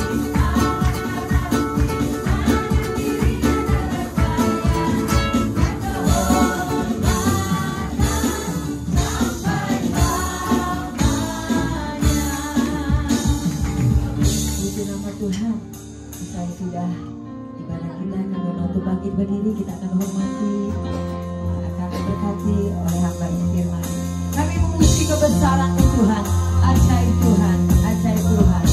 di tangan kiri kekayaan dan Tuhan, usai sudah ibadah kita akan menutup bangkit berdiri, kita akan hormati, akan diberkati oleh hamba firman. Kami memuji kebesaran Tuhan, ajaib Tuhan, ajaib Tuhan.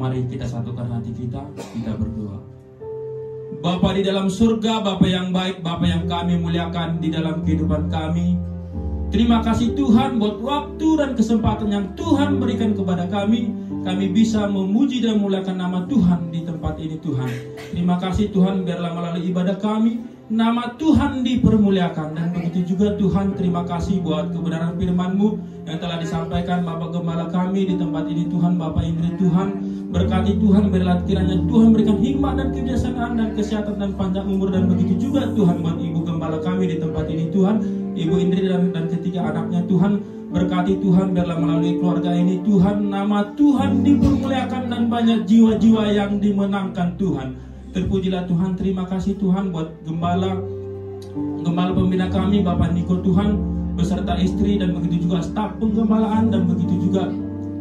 Mari kita satukan hati kita berdoa. Bapa di dalam surga, Bapa yang baik, Bapa yang kami muliakan di dalam kehidupan kami. Terima kasih Tuhan buat waktu dan kesempatan yang Tuhan berikan kepada kami. Kami bisa memuji dan memuliakan nama Tuhan di tempat ini Tuhan. Terima kasih Tuhan, biarlah melalui ibadah kami nama Tuhan dipermuliakan. Dan begitu juga Tuhan, terima kasih buat kebenaran firman-Mu yang telah disampaikan Bapak Gembala kami di tempat ini Tuhan, Bapak Indri Tuhan. Berkati Tuhan, berilah kiranya Tuhan berikan hikmat dan kebijaksanaan dan kesehatan dan panjang umur. Dan begitu juga Tuhan buat Ibu Gembala kami di tempat ini Tuhan, Ibu Indri dan ketiga anaknya Tuhan. Berkati Tuhan, biarlah melalui keluarga ini Tuhan, nama Tuhan dipermuliakan dan banyak jiwa-jiwa yang dimenangkan Tuhan. Terpujilah Tuhan, terima kasih Tuhan buat Gembala pembina kami Bapak Niko Tuhan. beserta istri dan begitu juga staf penggembalaan dan begitu juga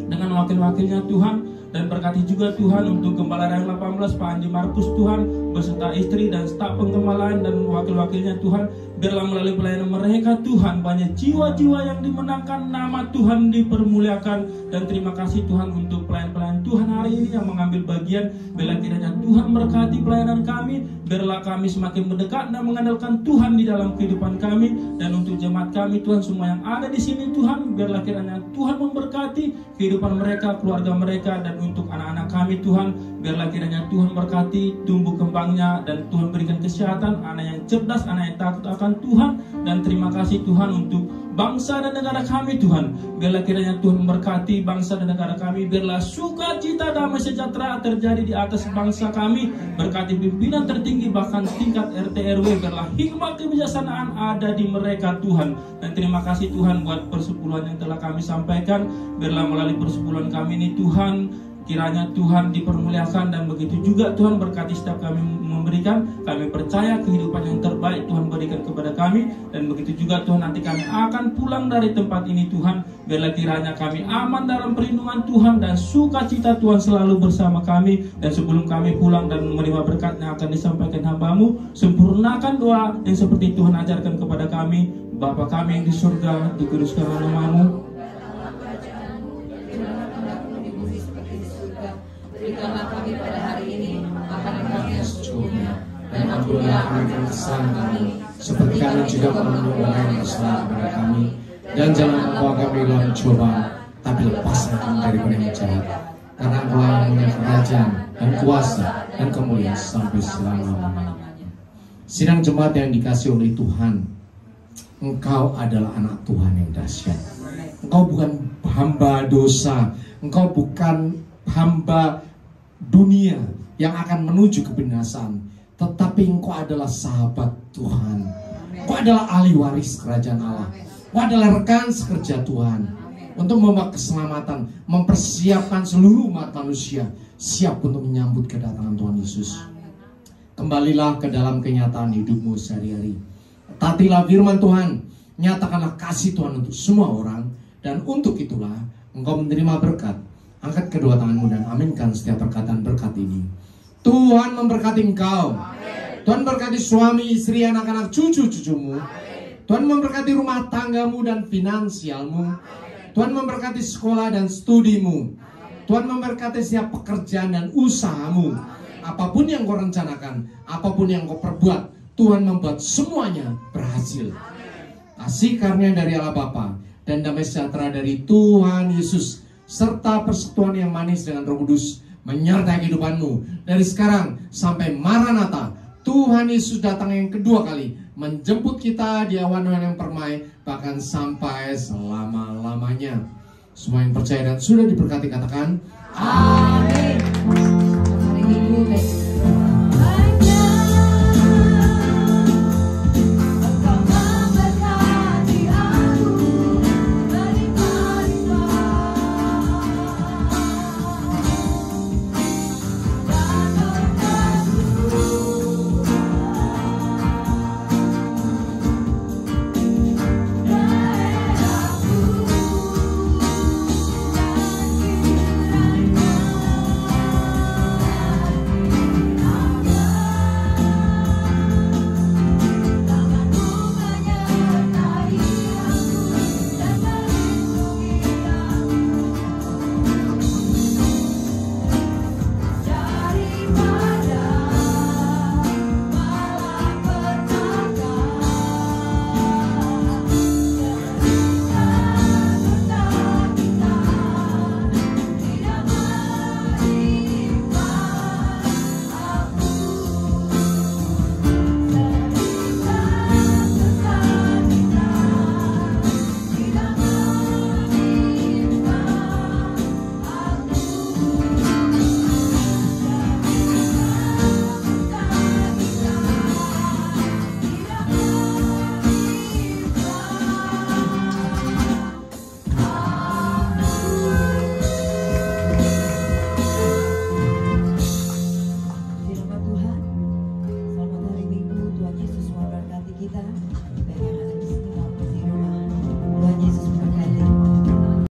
dengan wakil-wakilnya Tuhan. Dan berkati juga Tuhan untuk Gembala yang 18 Pak Andi Markus Tuhan beserta istri dan staf penggembalaan dan wakil-wakilnya Tuhan. Biarlah melalui pelayanan mereka Tuhan banyak jiwa-jiwa yang dimenangkan, nama Tuhan dipermuliakan. Dan terima kasih Tuhan untuk pelayan-pelayan Tuhan hari ini yang mengambil bagian. Biarlah kiranya Tuhan berkati pelayanan kami. Biarlah kami semakin mendekat dan mengandalkan Tuhan di dalam kehidupan kami. Dan untuk jemaat kami Tuhan semua yang ada di sini Tuhan, biarlah kiranya Tuhan memberkati kehidupan mereka, keluarga mereka. Dan untuk anak-anak kami Tuhan, biarlah kiranya Tuhan berkati tumbuh kembangnya dan Tuhan berikan kesehatan, anak yang cerdas, anak yang takut akan Tuhan. Dan terima kasih Tuhan untuk bangsa dan negara kami Tuhan. Biarlah kiranya Tuhan memberkati bangsa dan negara kami. Biarlah sukacita damai sejahtera terjadi di atas bangsa kami. Berkati pimpinan tertinggi bahkan tingkat RT RW. Biarlah hikmat kebijaksanaan ada di mereka Tuhan. Dan terima kasih Tuhan buat persepuluhan yang telah kami sampaikan. Biarlah melalui persepuluhan kami ini Tuhan, kiranya Tuhan dipermuliakan dan begitu juga Tuhan berkati setiap kami memberikan. Kami percaya kehidupan yang terbaik Tuhan berikan kepada kami. Dan begitu juga Tuhan nanti kami akan pulang dari tempat ini Tuhan. Biarlah kiranya kami aman dalam perlindungan Tuhan dan sukacita Tuhan selalu bersama kami. Dan sebelum kami pulang dan menerima berkat yang akan disampaikan hamba-Mu, sempurnakan doa yang seperti Tuhan ajarkan kepada kami. Bapa kami yang di surga, dikuduskanlah nama-Mu. Berikanlah kami pada hari ini makanan kami yang secukupnya, dan ampunilah akan kesalahan kami, seperti kami juga mengampuni orang yang bersalah kepada kami. Dan jangan membawa kami dalam cobaan, tapi lepaskan kami daripada yang jahat. Karena Engkau yang punya kerajaan dan kuasa dan kemuliaan sampai selama-lamanya. Sidang jemaat yang dikasih oleh Tuhan, Engkau adalah anak Tuhan yang dahsyat. Engkau bukan hamba dosa, Engkau bukan hamba dunia yang akan menuju kebinasaan, tetapi Engkau adalah sahabat Tuhan. Engkau adalah ahli waris kerajaan Allah. Engkau adalah rekan sekerja Tuhan untuk membawa keselamatan, mempersiapkan seluruh umat manusia siap untuk menyambut kedatangan Tuhan Yesus. Kembalilah ke dalam kenyataan hidupmu sehari-hari. Taatilah firman Tuhan, nyatakanlah kasih Tuhan untuk semua orang, dan untuk itulah engkau menerima berkat. Angkat kedua tanganmu dan aminkan setiap perkataan berkat ini. Tuhan memberkati engkau. Amin. Tuhan berkati suami, istri, anak-anak, cucu-cucumu. Tuhan memberkati rumah tanggamu dan finansialmu. Tuhan memberkati sekolah dan studimu. Tuhan memberkati setiap pekerjaan dan usahamu. Apapun yang kau rencanakan, apapun yang kau perbuat, Tuhan membuat semuanya berhasil. Kasih karunia dari Allah Bapa dan damai sejahtera dari Tuhan Yesus serta persekutuan yang manis dengan Roh Kudus menyertai kehidupanmu dari sekarang sampai Maranatha. Tuhan Yesus datang yang kedua kali menjemput kita di awan-awan yang permai, bahkan sampai selama-lamanya. Semua yang percaya dan sudah diberkati katakan amin.